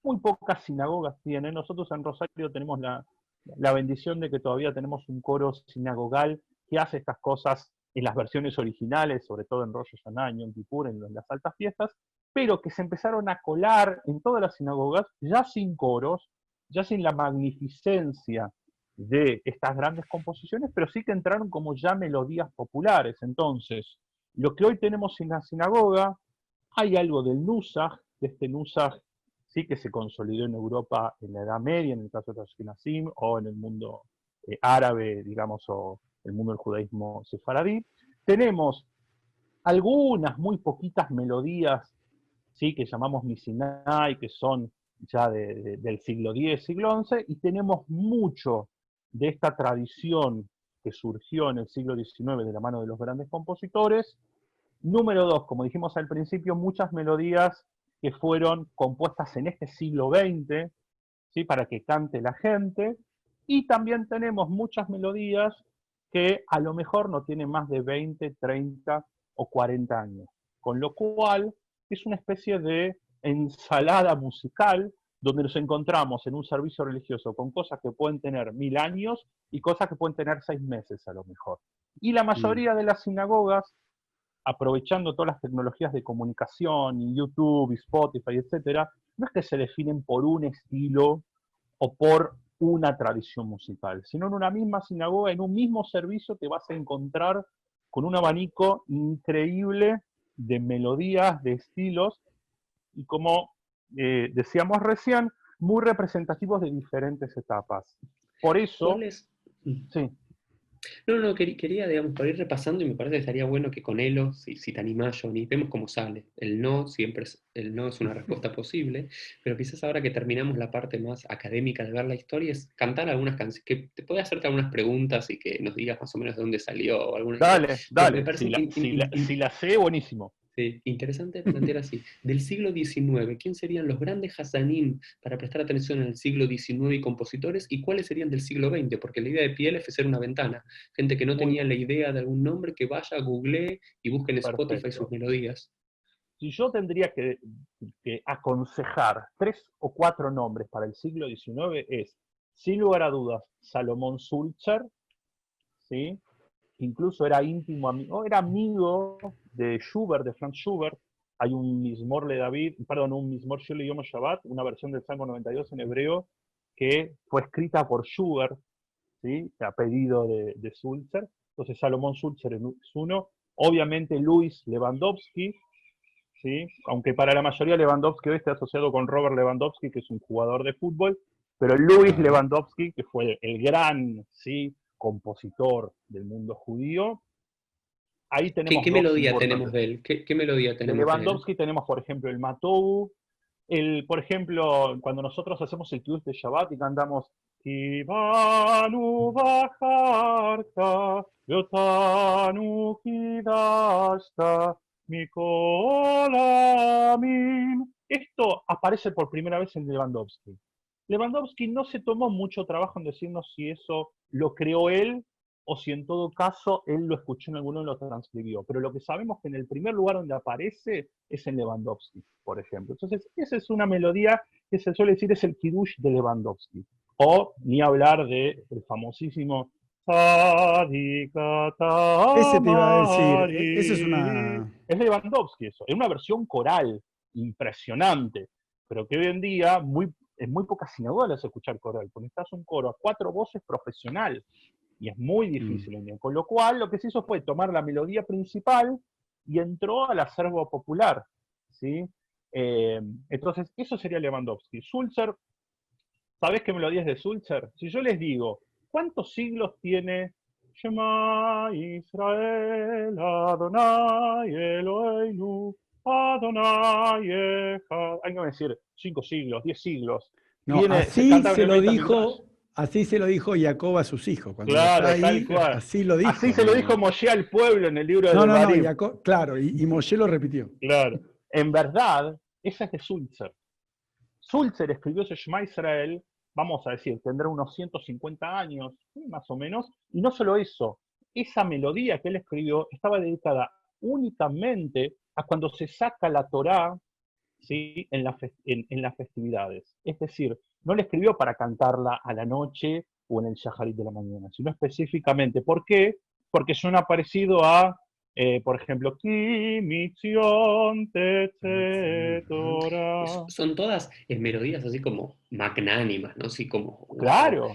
muy pocas sinagogas tienen. Nosotros en Rosario tenemos la bendición de que todavía tenemos un coro sinagogal que hace estas cosas en las versiones originales, sobre todo en Rosh Hashanah, en Yom Kippur, en las altas fiestas, pero que se empezaron a colar en todas las sinagogas, ya sin coros, ya sin la magnificencia de estas grandes composiciones, pero sí que entraron como ya melodías populares. Entonces, lo que hoy tenemos en la sinagoga, hay algo del Nusach, de este Nusach sí que se consolidó en Europa en la Edad Media, en el caso de los Ashkenazim, o en el mundo árabe, digamos, o el mundo del judaísmo sefaradí. Tenemos algunas muy poquitas melodías, ¿sí? Que llamamos Misinai, que son ya del siglo X, siglo XI, y tenemos mucho de esta tradición que surgió en el siglo XIX de la mano de los grandes compositores. Número dos, como dijimos al principio, muchas melodías que fueron compuestas en este siglo XX, ¿sí? Para que cante la gente, y también tenemos muchas melodías que a lo mejor no tienen más de 20, 30 o 40 años, con lo cual es una especie de ensalada musical donde nos encontramos en un servicio religioso con cosas que pueden tener 1000 años y cosas que pueden tener 6 meses a lo mejor. Y la mayoría de las sinagogas, aprovechando todas las tecnologías de comunicación, y YouTube, y Spotify, etcétera, no es que se definen por un estilo o por una tradición musical, sino en una misma sinagoga, en un mismo servicio, te vas a encontrar con un abanico increíble de melodías, de estilos, y como decíamos recién, muy representativos de diferentes etapas. Por eso, ¿Cuál es? sí. No, quería, digamos, para ir repasando, y me parece que estaría bueno que con Elo, si te animás, Johnny, vemos cómo sale. El no es una respuesta posible, pero quizás ahora que terminamos la parte más académica de ver la historia, es cantar algunas canciones, que te puede hacerte algunas preguntas y que nos digas más o menos de dónde salió o alguna idea. Me Dale, parece si la sé, buenísimo. sí, interesante plantear así. Del siglo XIX, ¿quién serían los grandes Hasanim para prestar atención en el siglo XIX y compositores? ¿Y cuáles serían del siglo XX? Porque la idea de Piel es ser una ventana. Gente que no tenía la idea de algún nombre, que vaya, googlee y busque en Spotify sus melodías. Si yo tendría que aconsejar 3 o 4 nombres para el siglo XIX, es, sin lugar a dudas, Salomón Sulzer, ¿sí? Incluso era íntimo amigo, era amigo de Schubert, de Franz Schubert. Hay un Mizmor le David, perdón, un Mizmor Shel Yom Shabbat, una versión del Salmo 92 en hebreo, que fue escrita por Schubert, ¿sí? A pedido de Sulzer. Entonces Salomón Sulzer es uno. Obviamente Luis Lewandowski, ¿sí? Aunque para la mayoría Lewandowski hoy está asociado con Robert Lewandowski, que es un jugador de fútbol, pero Luis Claro. Lewandowski, que fue el gran, ¿sí?, compositor del mundo judío. Ahí tenemos ¿Qué dos melodía tenemos importantes. de él? ¿Qué melodía De tenemos de él? Lewandowski tenemos, por ejemplo, el Matou. Por ejemplo, cuando nosotros hacemos el Kiddush de Shabbat y cantamos Kibanu Bacharta, Yotanu Kidashta, Mikol Amin. Esto aparece por primera vez en Lewandowski. Lewandowski no se tomó mucho trabajo en decirnos si eso lo creó él o si en todo caso él lo escuchó en alguno y lo transcribió. Pero lo que sabemos que en el primer lugar donde aparece es en Lewandowski, por ejemplo. Entonces, esa es una melodía que se suele decir es el Kiddush de Lewandowski. O ni hablar del famosísimo Ese te iba a decir, eso es una... Es Lewandowski eso, es una versión coral impresionante, pero que hoy en día en muy pocas sinagogas las escuchar coral, porque estás un coro a 4 voces profesional, y es muy difícil en día. Con lo cual, lo que se hizo fue tomar la melodía principal y entró al acervo popular, ¿sí? Entonces, eso sería Lewandowski. Sulzer, ¿sabés qué melodía es de Sulzer? Si yo les digo, ¿cuántos siglos tiene Shema Israel, Adonai Eloheinu, Adonai Echad? Hay que decir 5 siglos, 10 siglos. No, así se lo dijo Jacob a sus hijos. Cuando Claro, está ahí, tal cual. así lo dijo. Así se lo dijo Moshe al pueblo en el libro de No, Devarim. Jacob, claro, y Moshe lo repitió. Claro. En verdad, esa es de Sulzer. Sulzer escribió ese Shema Israel, vamos a decir, tendrá unos 150 años, más o menos, y no solo eso, esa melodía que él escribió estaba dedicada únicamente a cuando se saca la Torá, ¿sí?, en las festividades. Es decir, no la escribió para cantarla a la noche o en el Shaharit de la mañana, sino específicamente. ¿Por qué? Porque suena parecido a, por ejemplo, Ki mitzion tetze Torah. Son todas melodías así como magnánimas, ¿no? Así como, wow. Claro.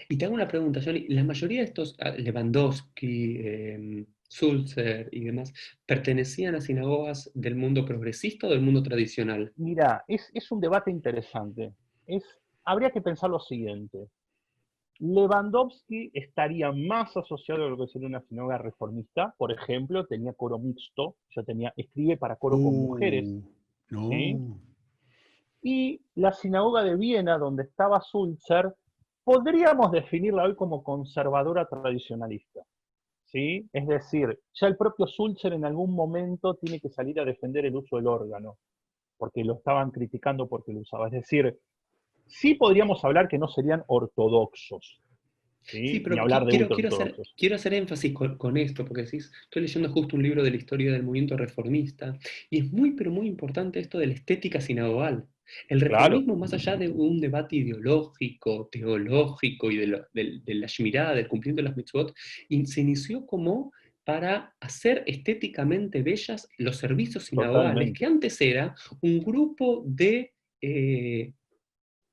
Y te hago una pregunta, Johnny. La mayoría de estos, Lewandowski, Sulzer y demás, ¿pertenecían a sinagogas del mundo progresista o del mundo tradicional? Mira, es un debate interesante. Habría que pensar lo siguiente. Lewandowski estaría más asociado a lo que sería una sinagoga reformista. Por ejemplo, tenía coro mixto, escribe para coro con mujeres. No. ¿Sí? Y la sinagoga de Viena, donde estaba Sulzer, podríamos definirla hoy como conservadora tradicionalista. ¿Sí? Es decir, ya el propio Sulzer en algún momento tiene que salir a defender el uso del órgano, porque lo estaban criticando porque lo usaba. Es decir, sí podríamos hablar que no serían ortodoxos. Sí, pero ni hablar de quiero hacer énfasis con esto, porque decís, estoy leyendo justo un libro de la historia del movimiento reformista, y es muy, pero muy importante esto de la estética sinagogal. El reformismo, más allá de un debate ideológico, teológico y de la Shmirá, del cumplimiento de las mitzvot, se inició como para hacer estéticamente bellas los servicios sinagogales, que antes era un grupo de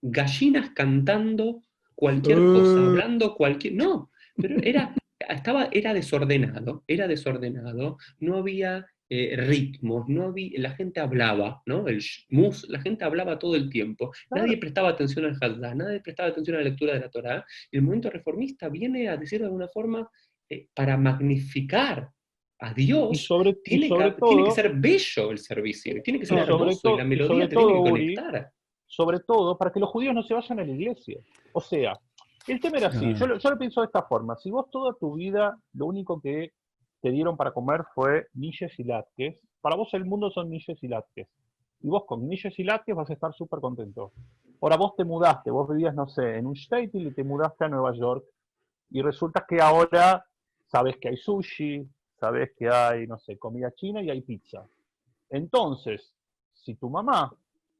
gallinas cantando cualquier cosa, hablando cualquier... No, pero era desordenado, no había ritmos, la gente hablaba, ¿no? La gente hablaba todo el tiempo, nadie prestaba atención al Haddá, nadie prestaba atención a la lectura de la Torá, y el movimiento reformista viene a decir de alguna forma, para magnificar a Dios, tiene que ser bello el servicio, tiene que ser hermoso, y la melodía te tiene que conectar. Sobre todo, para que los judíos no se vayan a la iglesia. O sea, el tema era así, yo lo pienso de esta forma, si vos toda tu vida lo único que te dieron para comer fue milles y latkes, para vos el mundo son milles y latkes, y vos con milles y latkes vas a estar súper contento. Ahora vos te mudaste, vos vivías, no sé, en un shtetl y te mudaste a Nueva York, y resulta que ahora sabes que hay sushi, sabes que hay, no sé, comida china y hay pizza. Entonces, si tu mamá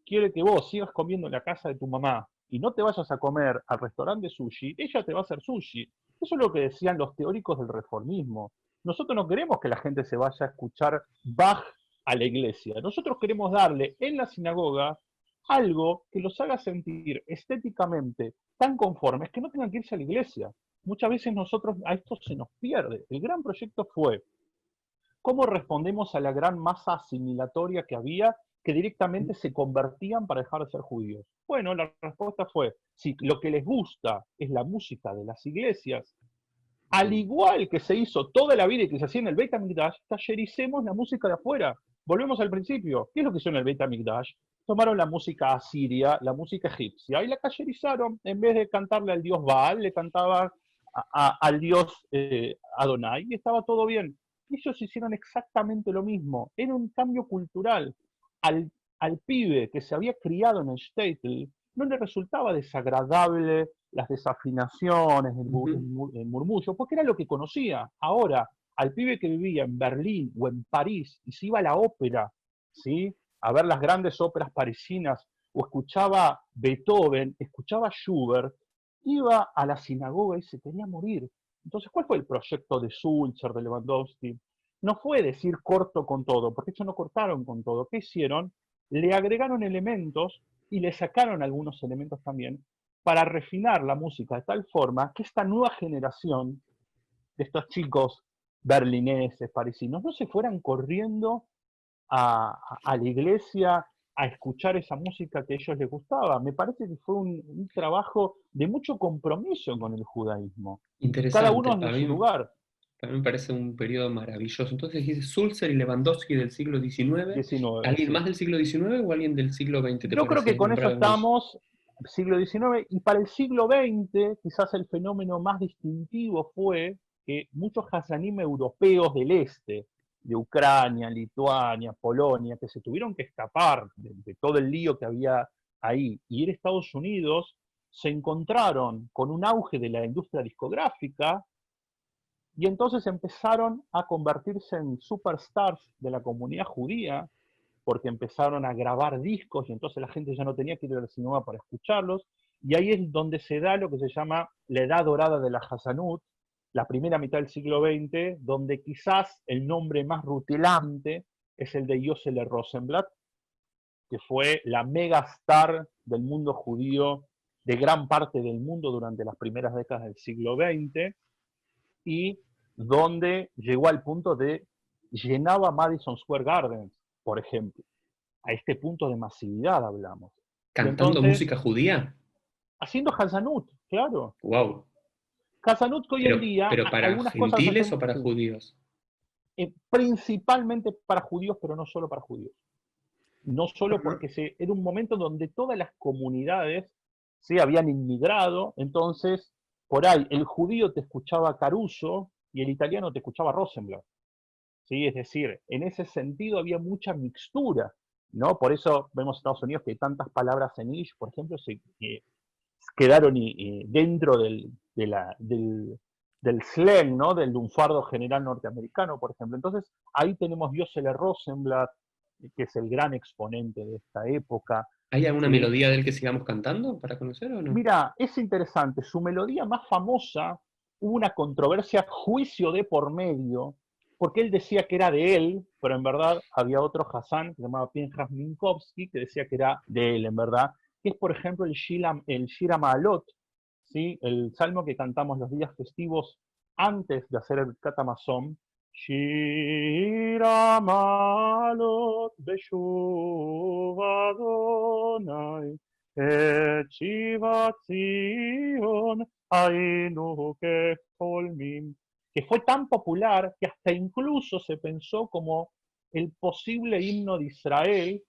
quiere que vos sigas comiendo en la casa de tu mamá y no te vayas a comer al restaurante de sushi, ella te va a hacer sushi. Eso es lo que decían los teóricos del reformismo. Nosotros no queremos que la gente se vaya a escuchar Bach a la iglesia. Nosotros queremos darle en la sinagoga algo que los haga sentir estéticamente tan conformes que no tengan que irse a la iglesia. muchas veces nosotros a esto se nos pierde. El gran proyecto fue cómo respondemos a la gran masa asimilatoria que había, que directamente se convertían para dejar de ser judíos. Bueno, la respuesta fue, si lo que les gusta es la música de las iglesias, al igual que se hizo toda la vida y que se hacía en el Beit HaMikdash, tallericemos la música de afuera. Volvemos al principio. ¿Qué es lo que hizo en el Beit HaMikdash? Tomaron la música asiria, la música egipcia, y la tallerizaron. En vez de cantarle al dios Baal, le cantaban al dios Adonai, y estaba todo bien. Ellos hicieron exactamente lo mismo. Era un cambio cultural. Al pibe que se había criado en el shtetl, no le resultaba desagradable las desafinaciones, el murmullo, porque era lo que conocía. Ahora, al pibe que vivía en Berlín o en París y se iba a la ópera, ¿sí?, a ver las grandes óperas parisinas, o escuchaba Beethoven, escuchaba Schubert, iba a la sinagoga y se quería morir. Entonces, ¿cuál fue el proyecto de Sulzer, de Lewandowski? No fue decir corto con todo, porque ellos no cortaron con todo. ¿Qué hicieron? Le agregaron elementos y le sacaron algunos elementos también para refinar la música de tal forma que esta nueva generación de estos chicos berlineses, parisinos, no se fueran corriendo a la iglesia a escuchar esa música que a ellos les gustaba. Me parece que fue un trabajo de mucho compromiso con el judaísmo. Cada uno Interesante. en su lugar. A mí me parece un periodo maravilloso. Entonces dice Sulzer y Lewandowski del siglo XIX. 19, ¿Alguien sí. más del siglo XIX o alguien del siglo XX, te Yo creo que parece? con eso Nombrar algunos. estamos, siglo XIX, y para el siglo XX, quizás el fenómeno más distintivo fue que muchos hasanim europeos del este, de Ucrania, Lituania, Polonia, que se tuvieron que escapar de todo el lío que había ahí y ir a Estados Unidos, se encontraron con un auge de la industria discográfica y entonces empezaron a convertirse en superstars de la comunidad judía, porque empezaron a grabar discos y entonces la gente ya no tenía que ir al cinema para escucharlos, y ahí es donde se da lo que se llama la edad dorada de la Hasanut, la primera mitad del siglo XX, donde quizás el nombre más rutilante es el de Yosele Rosenblatt, que fue la mega star del mundo judío de gran parte del mundo durante las primeras décadas del siglo XX, y donde llegó al punto de llenaba Madison Square Garden, por ejemplo. A este punto de masividad hablamos. Y ¿Cantando entonces, música judía? haciendo Hazanut, claro. Wow. Hazanut que hoy en día, Pero ¿para algunas cosas gentiles o hacemos, para sí, judíos? principalmente para judíos, pero no solo para judíos. No solo Bueno, porque era un momento donde todas las comunidades se habían inmigrado, entonces por ahí el judío te escuchaba Caruso y el italiano te escuchaba Rosenblatt. ¿Sí? Es decir, en ese sentido había mucha mixtura, ¿no? Por eso vemos en Estados Unidos que tantas palabras en Yiddish, por ejemplo, se quedaron dentro del slang, ¿no? Del lunfardo general norteamericano, por ejemplo. Entonces, ahí tenemos Yosele Rosenblatt, que es el gran exponente de esta época. ¿Hay alguna ¿Sí? melodía del que sigamos cantando para conocer o no? Mira, es interesante, su melodía más famosa, hubo una controversia, juicio de por medio, porque él decía que era de él, pero en verdad había otro Hassan, que se llamaba Pinchas Minkowski, que decía que era de él, en verdad, que es, por ejemplo, el Shira Ma'alot, ¿sí? El salmo que cantamos los días festivos antes de hacer el Katamazon. Shira Ma'alot Beshuv Adonai que fue tan popular que hasta incluso se pensó como el posible himno de Israel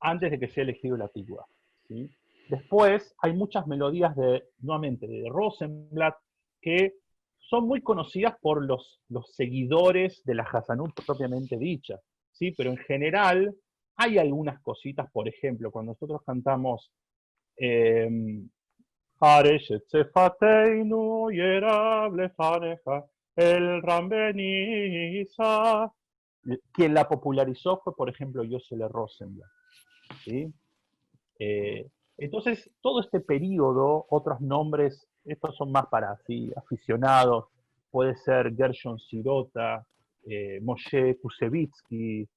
antes de que sea elegido el Atigua, ¿sí? Después hay muchas melodías nuevamente, de Rosenblatt, que son muy conocidas por los seguidores de la Hasanut propiamente dicha, ¿sí? Pero en general hay algunas cositas, por ejemplo, cuando nosotros cantamos el Rambeniza, quien la popularizó fue, por ejemplo, Yosele Rosenblatt, ¿sí? Entonces, todo este periodo, otros nombres, estos son más para así, aficionados, puede ser Gershon Sirota, Moshe Kusevitsky,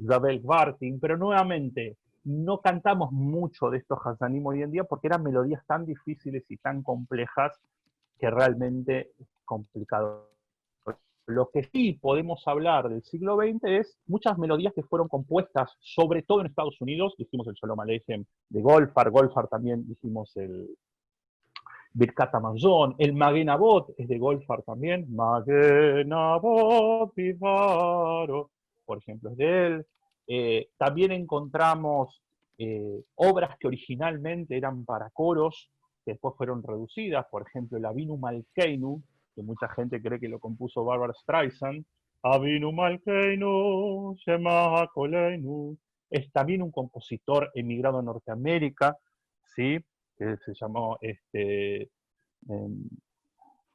Zabel Gvartin, pero nuevamente, no cantamos mucho de estos Hasanim hoy en día porque eran melodías tan difíciles y tan complejas que realmente es complicado. Lo que sí podemos hablar del siglo XX es muchas melodías que fueron compuestas, sobre todo en Estados Unidos. Hicimos el Shalom Aleichem de Goldfarb también hicimos el Birkat Hamazon, el Magen Avot es de Goldfarb también, Magen Avot Vivaro, por ejemplo, es de él. También encontramos obras que originalmente eran para coros, que después fueron reducidas, por ejemplo, el Avinu Malkeinu, que mucha gente cree que lo compuso Barbara Streisand, Avinu Malkeinu, Shema Koleinu, es también un compositor emigrado a Norteamérica, ¿sí? Que se llamó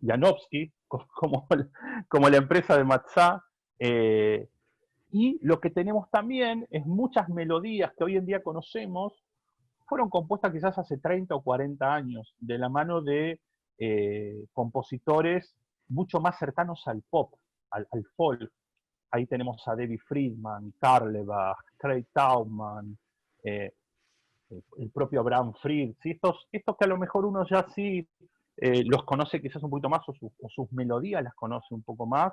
Janowski, como la empresa de Matzah. Y lo que tenemos también es muchas melodías que hoy en día conocemos, fueron compuestas quizás hace 30 o 40 años, de la mano de compositores mucho más cercanos al pop, al folk. Ahí tenemos a Debbie Friedman, Carlebach, Craig Tauman, el propio Abraham Fried, ¿sí? Estos que a lo mejor uno ya sí los conoce quizás un poquito más, o sus melodías las conoce un poco más,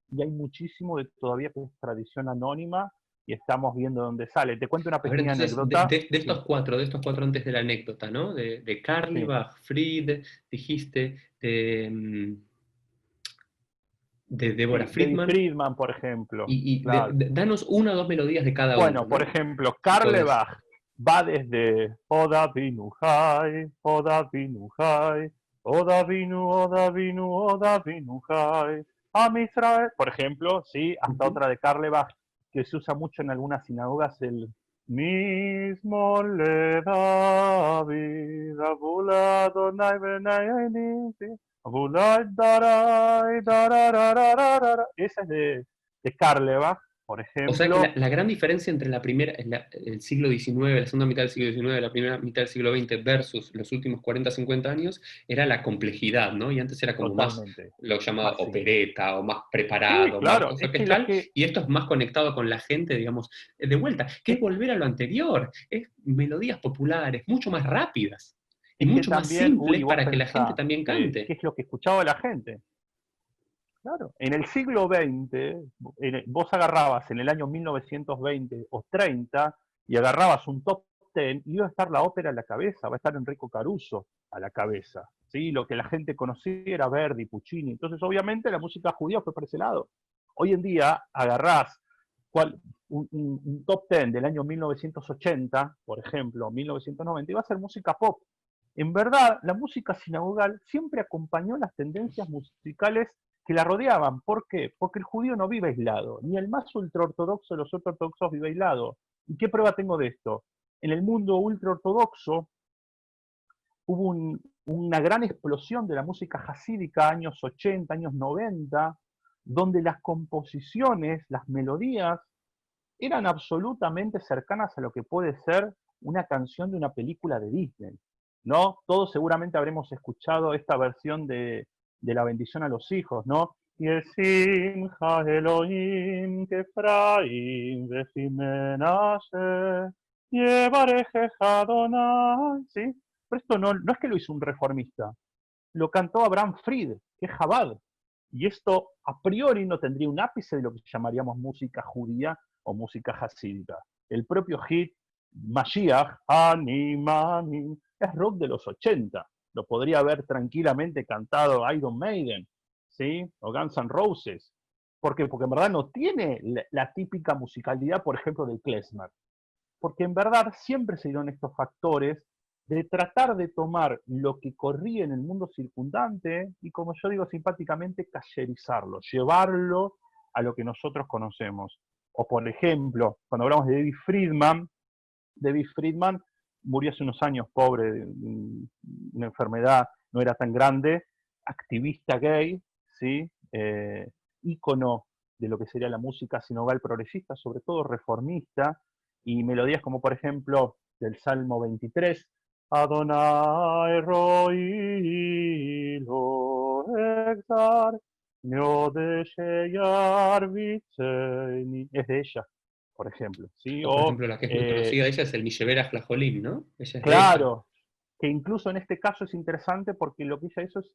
y hay muchísimo de todavía que es tradición anónima, y estamos viendo dónde sale. Te cuento una A ver, pequeña entonces, anécdota. de estos cuatro antes de la anécdota, ¿no? De Carlebach, Fried, dijiste, de Deborah Debbie Friedman, Friedman, por ejemplo. y Claro. danos una o dos melodías de cada uno, Bueno, ¿no? por ejemplo, Si podés. Carlebach va desde Oda Binu Hai, Oda Binu Hai, Oda Binu, Oda Binu, Oda Binu Hai, Am Israel, por ejemplo, sí, hasta otra de Carlebach que se usa mucho en algunas sinagogas, el mismo le David, Abula Adonai Benai Nisi, Abula Darai, Dararararara. Esa es de Carlebach, por O sea que ejemplo. la gran diferencia entre el siglo XIX, la segunda mitad del siglo XIX, la primera mitad del siglo XX versus los últimos 40, 50 años era la complejidad, ¿no? Y antes era como más Totalmente. lo llamado Más simple. opereta o más Sí, preparado, más claro. cosa Es que que tal, y esto es más conectado con la gente, digamos, de vuelta, que es volver a lo anterior, es melodías populares, mucho más rápidas y es que mucho más también, simples vos para que la gente pensás, también ¿qué cante. es lo que escuchaba la gente? Claro. En el siglo XX, vos agarrabas en el año 1920 o 30 y agarrabas un top 10 y iba a estar la ópera a la cabeza, va a estar Enrico Caruso a la cabeza. ¿Sí? Lo que la gente conocía era Verdi, Puccini. Entonces, obviamente, la música judía fue por ese lado. Hoy en día agarrás un top 10 del año 1980, por ejemplo, 1990, y va a ser música pop. En verdad, la música sinagogal siempre acompañó las tendencias musicales que la rodeaban. ¿Por qué? Porque el judío no vive aislado, ni el más ultraortodoxo de los ultraortodoxos vive aislado. ¿Y qué prueba tengo de esto? En el mundo ultraortodoxo hubo una gran explosión de la música hasídica, años 80, años 90, donde las composiciones, las melodías, eran absolutamente cercanas a lo que puede ser una canción de una película de Disney, ¿no? Todos seguramente habremos escuchado esta versión de la bendición a los hijos, ¿no? Yesimcha Elohim Kefraim Vejimenashe Yevarejeja Adonai, ¿sí? Pero esto no es que lo hizo un reformista, lo cantó Abraham Fried, que es Chabad. Y esto a priori no tendría un ápice de lo que llamaríamos música judía o música hasídica. El propio hit Mashiach, Animani, es rock de los 80. Lo podría haber tranquilamente cantado Iron Maiden, ¿sí? O Guns N' Roses. ¿Por qué? Porque en verdad no tiene la típica musicalidad, por ejemplo, del klezmer. Porque en verdad siempre se dieron estos factores de tratar de tomar lo que corría en el mundo circundante y, como yo digo simpáticamente, cayerizarlo, llevarlo a lo que nosotros conocemos. O, por ejemplo, cuando hablamos de David Friedman murió hace unos años, pobre, de una enfermedad, no era tan grande, activista gay, ¿sí? Ícono de lo que sería la música sinogal progresista, sobre todo reformista, y melodías como, por ejemplo, del Salmo 23, Adonai roi lo exar, no deseyar vitzeini. Es de ella, por ejemplo. ¿Sí? O, por ejemplo, la que es muy conocida de ella es el Mishevera Flajolim, ¿no? Ella es de ella. Claro, que incluso en este caso es interesante porque lo que ella hizo es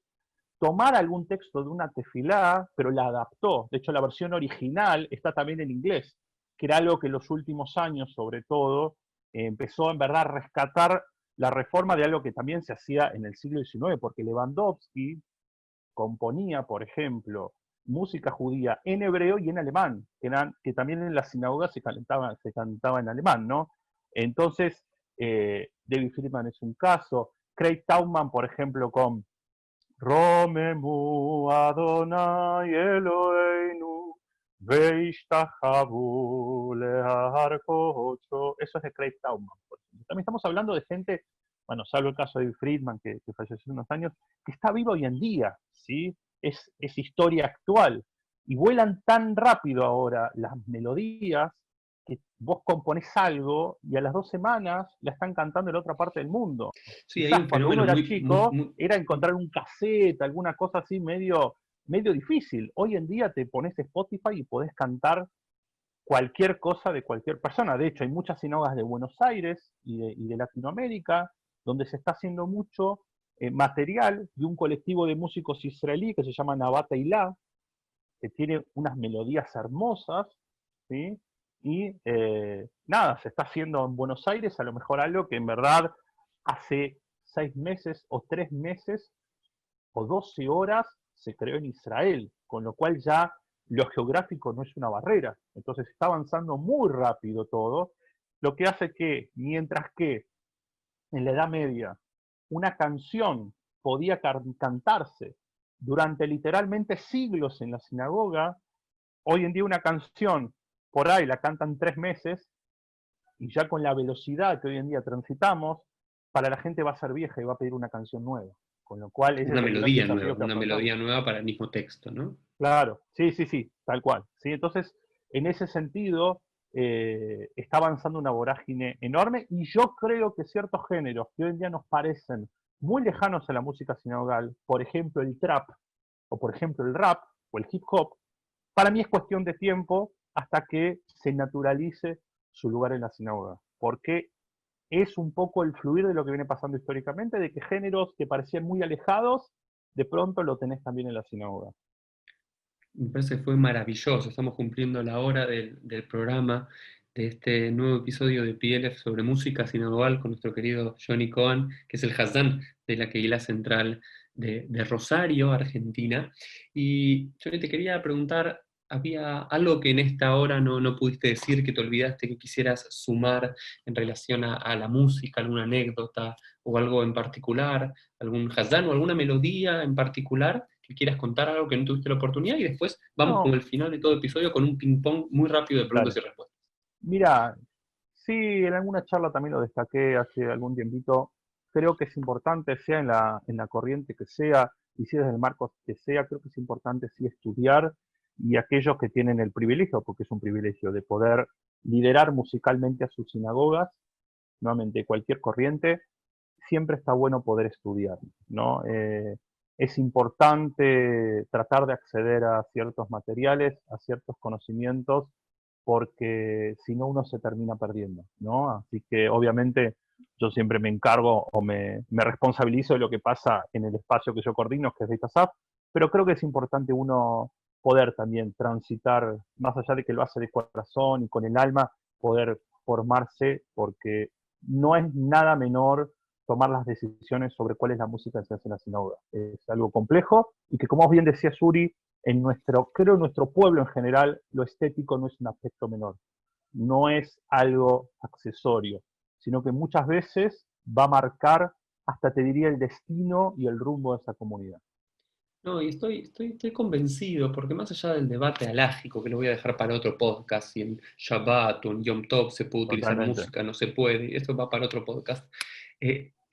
tomar algún texto de una tefilá, pero la adaptó. De hecho, la versión original está también en inglés, que era algo que en los últimos años, sobre todo, empezó en verdad a rescatar la reforma de algo que también se hacía en el siglo XIX, porque Lewandowski componía, por ejemplo, música judía en hebreo y en alemán, que también en las sinagogas se cantaba en alemán, ¿no? Entonces, David Friedman es un caso, Craig Tauman, por ejemplo, con Romemu Adonai Eloheinu Veishtachavu Lehar Kocho. Eso es de Craig Tauman. También estamos hablando de gente, bueno, salvo el caso de David Friedman, que falleció hace unos años, que está vivo hoy en día, ¿sí? Es historia actual. Y vuelan tan rápido ahora las melodías que vos componés algo y a las 2 semanas la están cantando en la otra parte del mundo. Sí, hay Quizás un cuando fenómeno uno era muy, chico muy, era encontrar un cassette, alguna cosa así medio difícil. Hoy en día te pones Spotify y podés cantar cualquier cosa de cualquier persona. De hecho, hay muchas sinagogas de Buenos Aires y de Latinoamérica donde se está haciendo mucho material de un colectivo de músicos israelí que se llama Navat Eilah, que tiene unas melodías hermosas, ¿sí? Y nada, se está haciendo en Buenos Aires a lo mejor algo que en verdad hace 6 meses o 3 meses o 12 horas se creó en Israel, con lo cual ya lo geográfico no es una barrera. Entonces está avanzando muy rápido todo, lo que hace que, mientras que en la Edad Media una canción podía cantarse durante literalmente siglos en la sinagoga, hoy en día una canción por ahí la cantan 3 meses y ya con la velocidad que hoy en día transitamos, para la gente va a ser vieja y va a pedir una canción nueva. Con lo cual ese es el gran desafío que una afrontamos. melodía nueva para el mismo texto, ¿no? Claro, sí, tal cual. ¿Sí? Entonces, en ese sentido, está avanzando una vorágine enorme y yo creo que ciertos géneros que hoy en día nos parecen muy lejanos a la música sinagogal, por ejemplo el trap, o por ejemplo el rap, o el hip hop, para mí es cuestión de tiempo hasta que se naturalice su lugar en la sinagoga. Porque es un poco el fluir de lo que viene pasando históricamente, de que géneros que parecían muy alejados, de pronto lo tenés también en la sinagoga. Me parece que fue maravilloso. Estamos cumpliendo la hora del programa, de este nuevo episodio de PLF sobre música sinagogal con nuestro querido Johnny Cohen, que es el Hazdán de la Kehilá Central de Rosario, Argentina. Y Johnny, te quería preguntar, ¿había algo que en esta hora no pudiste decir, que te olvidaste, que quisieras sumar en relación a la música, alguna anécdota o algo en particular, algún Hazdán o alguna melodía en particular que quieras contar, algo que no tuviste la oportunidad? Y después vamos No, con el final de todo episodio con un ping-pong muy rápido de preguntas dale. y respuestas. Mira, sí, en alguna charla también lo destaqué hace algún tiempito. Creo que es importante, sea en la corriente que sea, y sea desde el marco que sea, creo que es importante sí estudiar, y aquellos que tienen el privilegio, porque es un privilegio, de poder liderar musicalmente a sus sinagogas, nuevamente cualquier corriente, siempre está bueno poder estudiar, ¿no? Es importante tratar de acceder a ciertos materiales, a ciertos conocimientos, porque si no uno se termina perdiendo, ¿no? Así que obviamente yo siempre me encargo o me responsabilizo de lo que pasa en el espacio que yo coordino, que es DataSAF, pero creo que es importante uno poder también transitar, más allá de que lo hace de corazón y con el alma, poder formarse, porque no es nada menor tomar las decisiones sobre cuál es la música que se hace en la sinagoga. Es algo complejo y que, como bien decía Suri, creo en nuestro pueblo en general, lo estético no es un aspecto menor. No es algo accesorio, sino que muchas veces va a marcar, hasta te diría, el destino y el rumbo de esa comunidad. No, y estoy convencido, porque más allá del debate alágico, que lo voy a dejar para otro podcast, si en Shabbat o en Yom Tov se puede utilizar Totalmente. música, no se puede, esto va para otro podcast,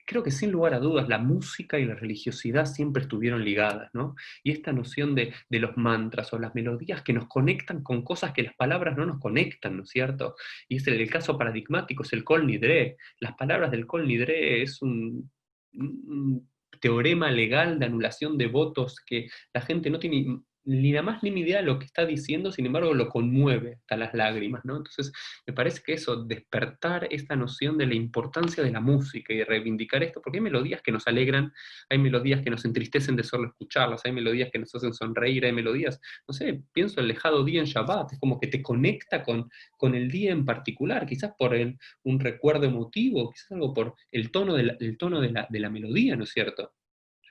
creo que sin lugar a dudas la música y la religiosidad siempre estuvieron ligadas, ¿no? Y esta noción de los mantras o las melodías que nos conectan con cosas que las palabras no nos conectan, ¿no es cierto? Y es el caso paradigmático, es el Kol Nidre. Las palabras del Kol Nidre es un teorema legal de anulación de votos que la gente no tiene ni la más mínima idea de lo que está diciendo, sin embargo lo conmueve hasta las lágrimas, ¿no? Entonces, me parece que eso, despertar esta noción de la importancia de la música y reivindicar esto, porque hay melodías que nos alegran, hay melodías que nos entristecen de solo escucharlas, hay melodías que nos hacen sonreír, hay melodías, no sé, pienso el Lejado Día en Shabbat, es como que te conecta con el día en particular, quizás por un recuerdo emotivo, quizás algo por el tono de la melodía, ¿no es cierto,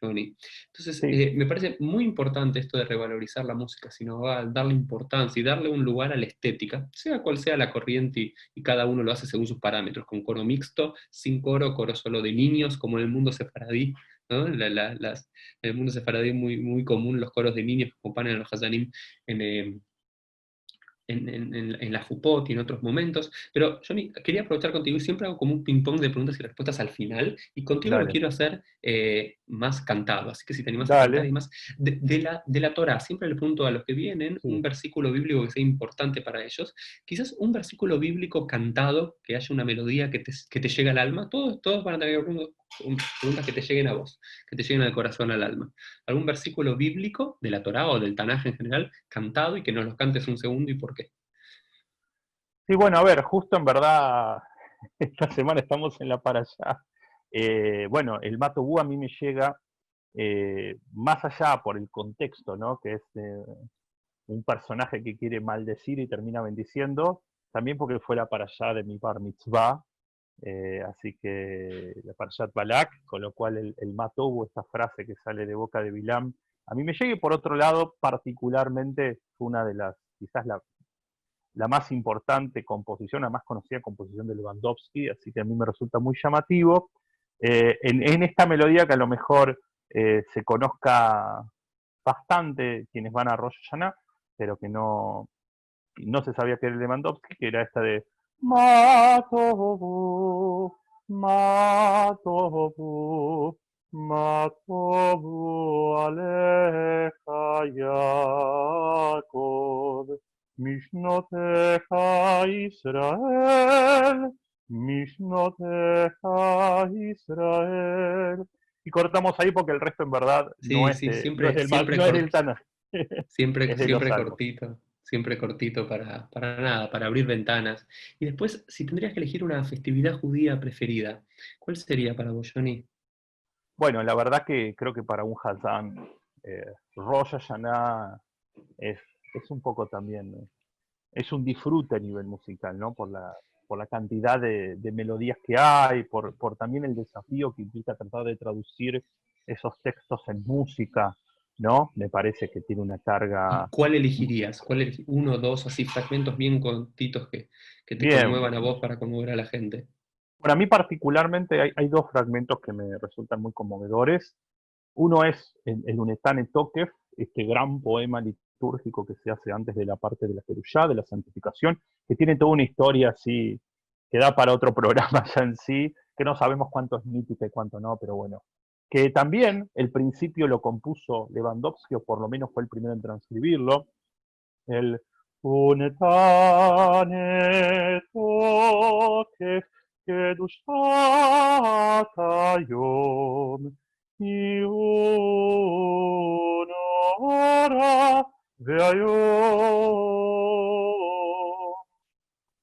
Johnny? Entonces, Sí, me parece muy importante esto de revalorizar la música sinoval, darle importancia y darle un lugar a la estética, sea cual sea la corriente, y cada uno lo hace según sus parámetros, con coro mixto, sin coro, coro solo de niños, como en el mundo sefaradí, ¿no? En el mundo sefaradí es muy, muy común los coros de niños que acompañan a los hazanim en, en la FUPOT y en otros momentos, pero yo quería aprovechar contigo, y siempre hago como un ping-pong de preguntas y respuestas al final, y contigo lo dale, quiero hacer más cantado, así que si te animas a cantar, dale, y más de la Torá, siempre le pregunto a los que vienen un sí. versículo bíblico que sea importante para ellos, quizás un versículo bíblico cantado, que haya una melodía que te llegue al alma, todos van a tener preguntas que te lleguen a vos, que te lleguen al corazón, al alma. Algún versículo bíblico de la Torá o del Tanaj en general, cantado, y que nos los cantes un segundo y por qué. Sí, bueno, a ver, justo en verdad, esta semana estamos en la para allá. Bueno, el Mato Bú a mí me llega más allá por el contexto, ¿no? Que es un personaje que quiere maldecir y termina bendiciendo, también porque fue la para allá de mi bar mitzvah, así que la Parashat Balak, con lo cual el Mato Bú, esta frase que sale de boca de Bilam, a mí me llega, y por otro lado, particularmente, fue una de las, quizás la más importante composición, la más conocida composición de Lewandowski, así que a mí me resulta muy llamativo. En esta melodía que a lo mejor se conozca bastante quienes van a Rosh Hashanah, pero que no se sabía que era Lewandowski, que era esta de Matovu, Matovu, Matovu Alecha Yaakov. Mishnoteja Israel, Mishnoteja Israel. Y cortamos ahí porque el resto en verdad no Sí, es, sí, no es siempre, del, siempre, no es del Tanaj, siempre, es de los siempre Salmos. cortito, siempre cortito para nada, para abrir ventanas. Y después, si tendrías que elegir una festividad judía preferida, ¿cuál sería para vos, Johnny? Bueno, la verdad que creo que para un Hazán, Rosh Hashanah es, es un poco también, es un disfrute a nivel musical, ¿no? Por la cantidad de melodías que hay, por también el desafío que implica tratar de traducir esos textos en música, ¿no? Me parece que tiene una ¿Y carga. cuál elegirías? Uno o dos así fragmentos bien cortitos que te Bien, conmuevan a vos para conmover a la gente? para mí particularmente hay dos fragmentos que me resultan muy conmovedores. Uno es el Unetane Tokef, este gran poema litúrgico que se hace antes de la parte de la Kerushá, de la santificación, que tiene toda una historia así, que da para otro programa ya en sí, que no sabemos cuánto es mítica y cuánto no, pero bueno. Que también el principio lo compuso Lewandowski, o por lo menos fue el primero en transcribirlo, el Unetane Tokef Kedushat Hayom Yunora Veayom.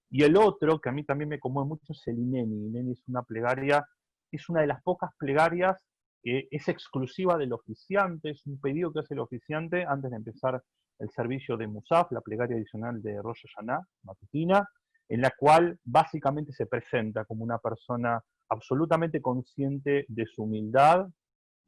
Y el otro, que a mí también me conmueve mucho, es el Ineni. Ineni es una plegaria, es una de las pocas plegarias que es exclusiva del oficiante, es un pedido que hace el oficiante antes de empezar el servicio de Musaf, la plegaria adicional de Rosh Hashanah, matutina, en la cual básicamente se presenta como una persona absolutamente consciente de su humildad,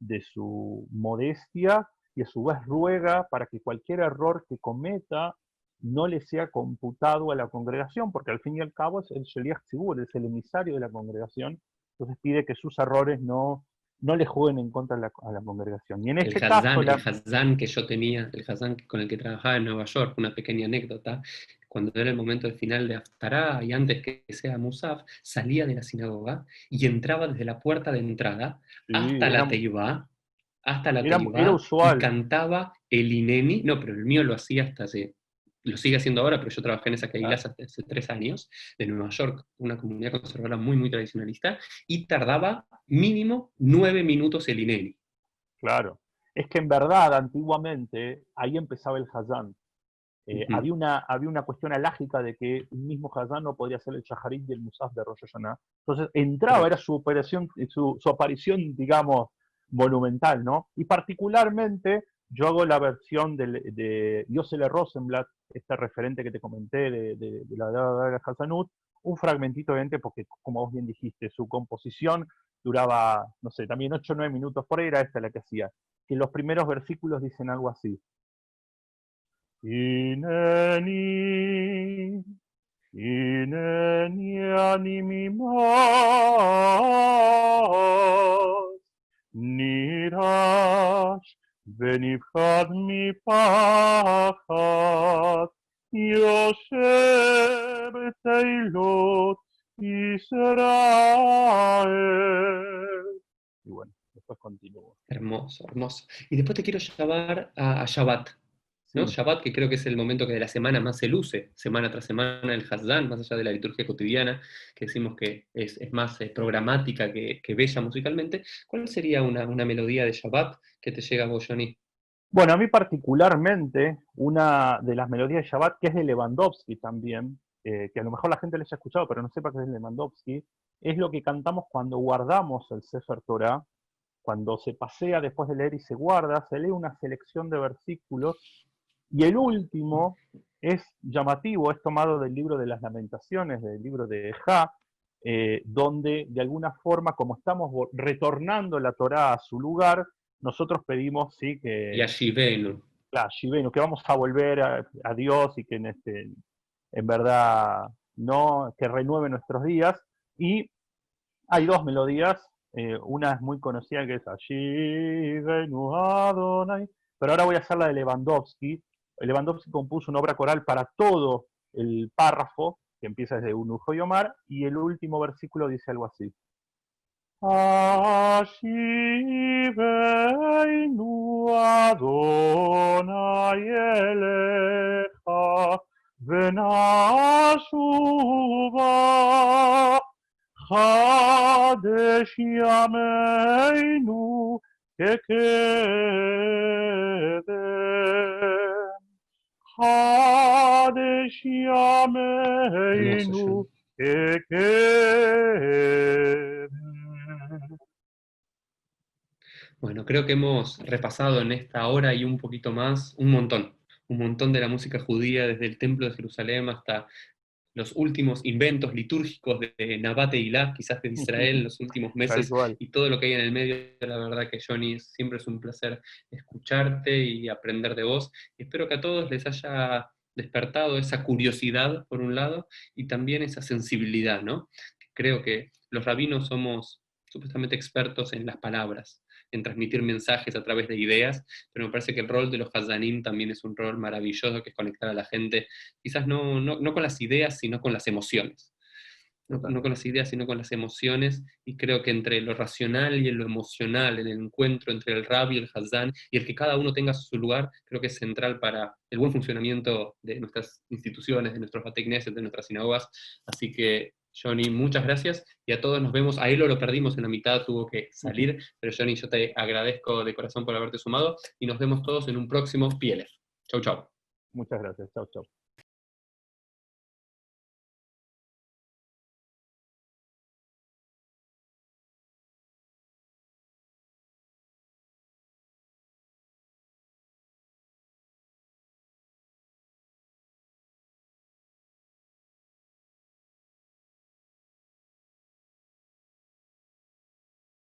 de su modestia, y a su vez ruega para que cualquier error que cometa no le sea computado a la congregación, porque al fin y al cabo es el Sheliach Tzibur, es el emisario de la congregación, entonces pide que sus errores no le jueguen en contra a la congregación. Y en este caso, El Hazán que yo tenía, el Hazán con el que trabajaba en Nueva York, una pequeña anécdota, cuando era el momento del final de Haftará y antes que sea Musaf, salía de la sinagoga y entraba desde la puerta de entrada sí, hasta la era Teibá, y usual, cantaba el Ineni, no, pero el mío lo hacía lo sigue haciendo ahora, pero yo trabajé en esa Keilah claro, hace 3 años, de Nueva York, una comunidad conservadora muy, muy tradicionalista, y tardaba mínimo 9 minutos el Ineni. claro. es que en verdad, antiguamente, ahí empezaba el Hazán. Ujú. Había una cuestión alágica de que un mismo Hazán no podría ser el Shaharit y el Musaf de Rosh Hashanah. Entonces entraba, era su aparición, digamos, monumental, ¿no? Y particularmente yo hago la versión de Yosele Rosenblatt, este referente que te comenté de la Hazanut, un fragmentito, obviamente, porque como vos bien dijiste, su composición duraba, no sé, también 8 o 9 minutos por ahí, era esta la que hacía. Que los primeros versículos dicen algo así. Hineni, hineni ani mimos, nirash, benifad mi pachat, Yoseb teilot Israel. Y bueno, después continúo. Hermoso, hermoso. Y después te quiero llevar a Shabbat, ¿no? Sí. Shabbat, que creo que es el momento que de la semana más se luce, semana tras semana, el Hazán, más allá de la liturgia cotidiana, que decimos que es más programática que bella musicalmente. ¿Cuál sería una melodía de Shabbat que te llega a vos, Johnny? Bueno, a mí particularmente, una de las melodías de Shabbat, que es de Lewandowski también, que a lo mejor la gente les ha escuchado, pero no sepa que es de Lewandowski, es lo que cantamos cuando guardamos el Sefer Torah, cuando se pasea después de leer y se guarda, se lee una selección de versículos, y el último es llamativo, es tomado del libro de las Lamentaciones, del libro de Ejá, donde de alguna forma, como estamos retornando la Torah a su lugar, nosotros pedimos, sí, que Yashivenu. claro, Shivenu, que vamos a volver a Dios y que en verdad no, que renueve nuestros días. Y hay dos melodías, una es muy conocida que es Shivenu Adonai, pero ahora voy a hacer la de Lewandowski. Lewandowski compuso una obra coral para todo el párrafo, que empieza desde Unujo y Omar, y el último versículo dice algo así. Ashivenu Adonai elecha v'nashuva Chadesh yameinu kekedem Chadesh yameinu kekedem. Bueno, creo que hemos repasado en esta hora y un poquito más un montón de la música judía, desde el Templo de Jerusalén hasta los últimos inventos litúrgicos de Nabat e Ilá, quizás de Israel, en los últimos Tal meses, cual. y todo lo que hay en el medio. La verdad que, Johnny, siempre es un placer escucharte y aprender de vos. Y espero que a todos les haya despertado esa curiosidad, por un lado, y también esa sensibilidad, ¿no? Creo que los rabinos somos supuestamente expertos en las palabras, en transmitir mensajes a través de ideas, pero me parece que el rol de los Hazanim también es un rol maravilloso, que es conectar a la gente, quizás no con las ideas, sino con las emociones. No con las ideas, sino con las emociones, y creo que entre lo racional y lo emocional, en el encuentro entre el Rabbi y el Hazán, y el que cada uno tenga su lugar, creo que es central para el buen funcionamiento de nuestras instituciones, de nuestros Bate Knesset, de nuestras sinagogas. Así que, Johnny, muchas gracias, y a todos nos vemos. A Elo lo perdimos en la mitad, tuvo que salir, pero Johnny, yo te agradezco de corazón por haberte sumado, y nos vemos todos en un próximo PLF. Chau, chau. Muchas gracias. Chau, chau.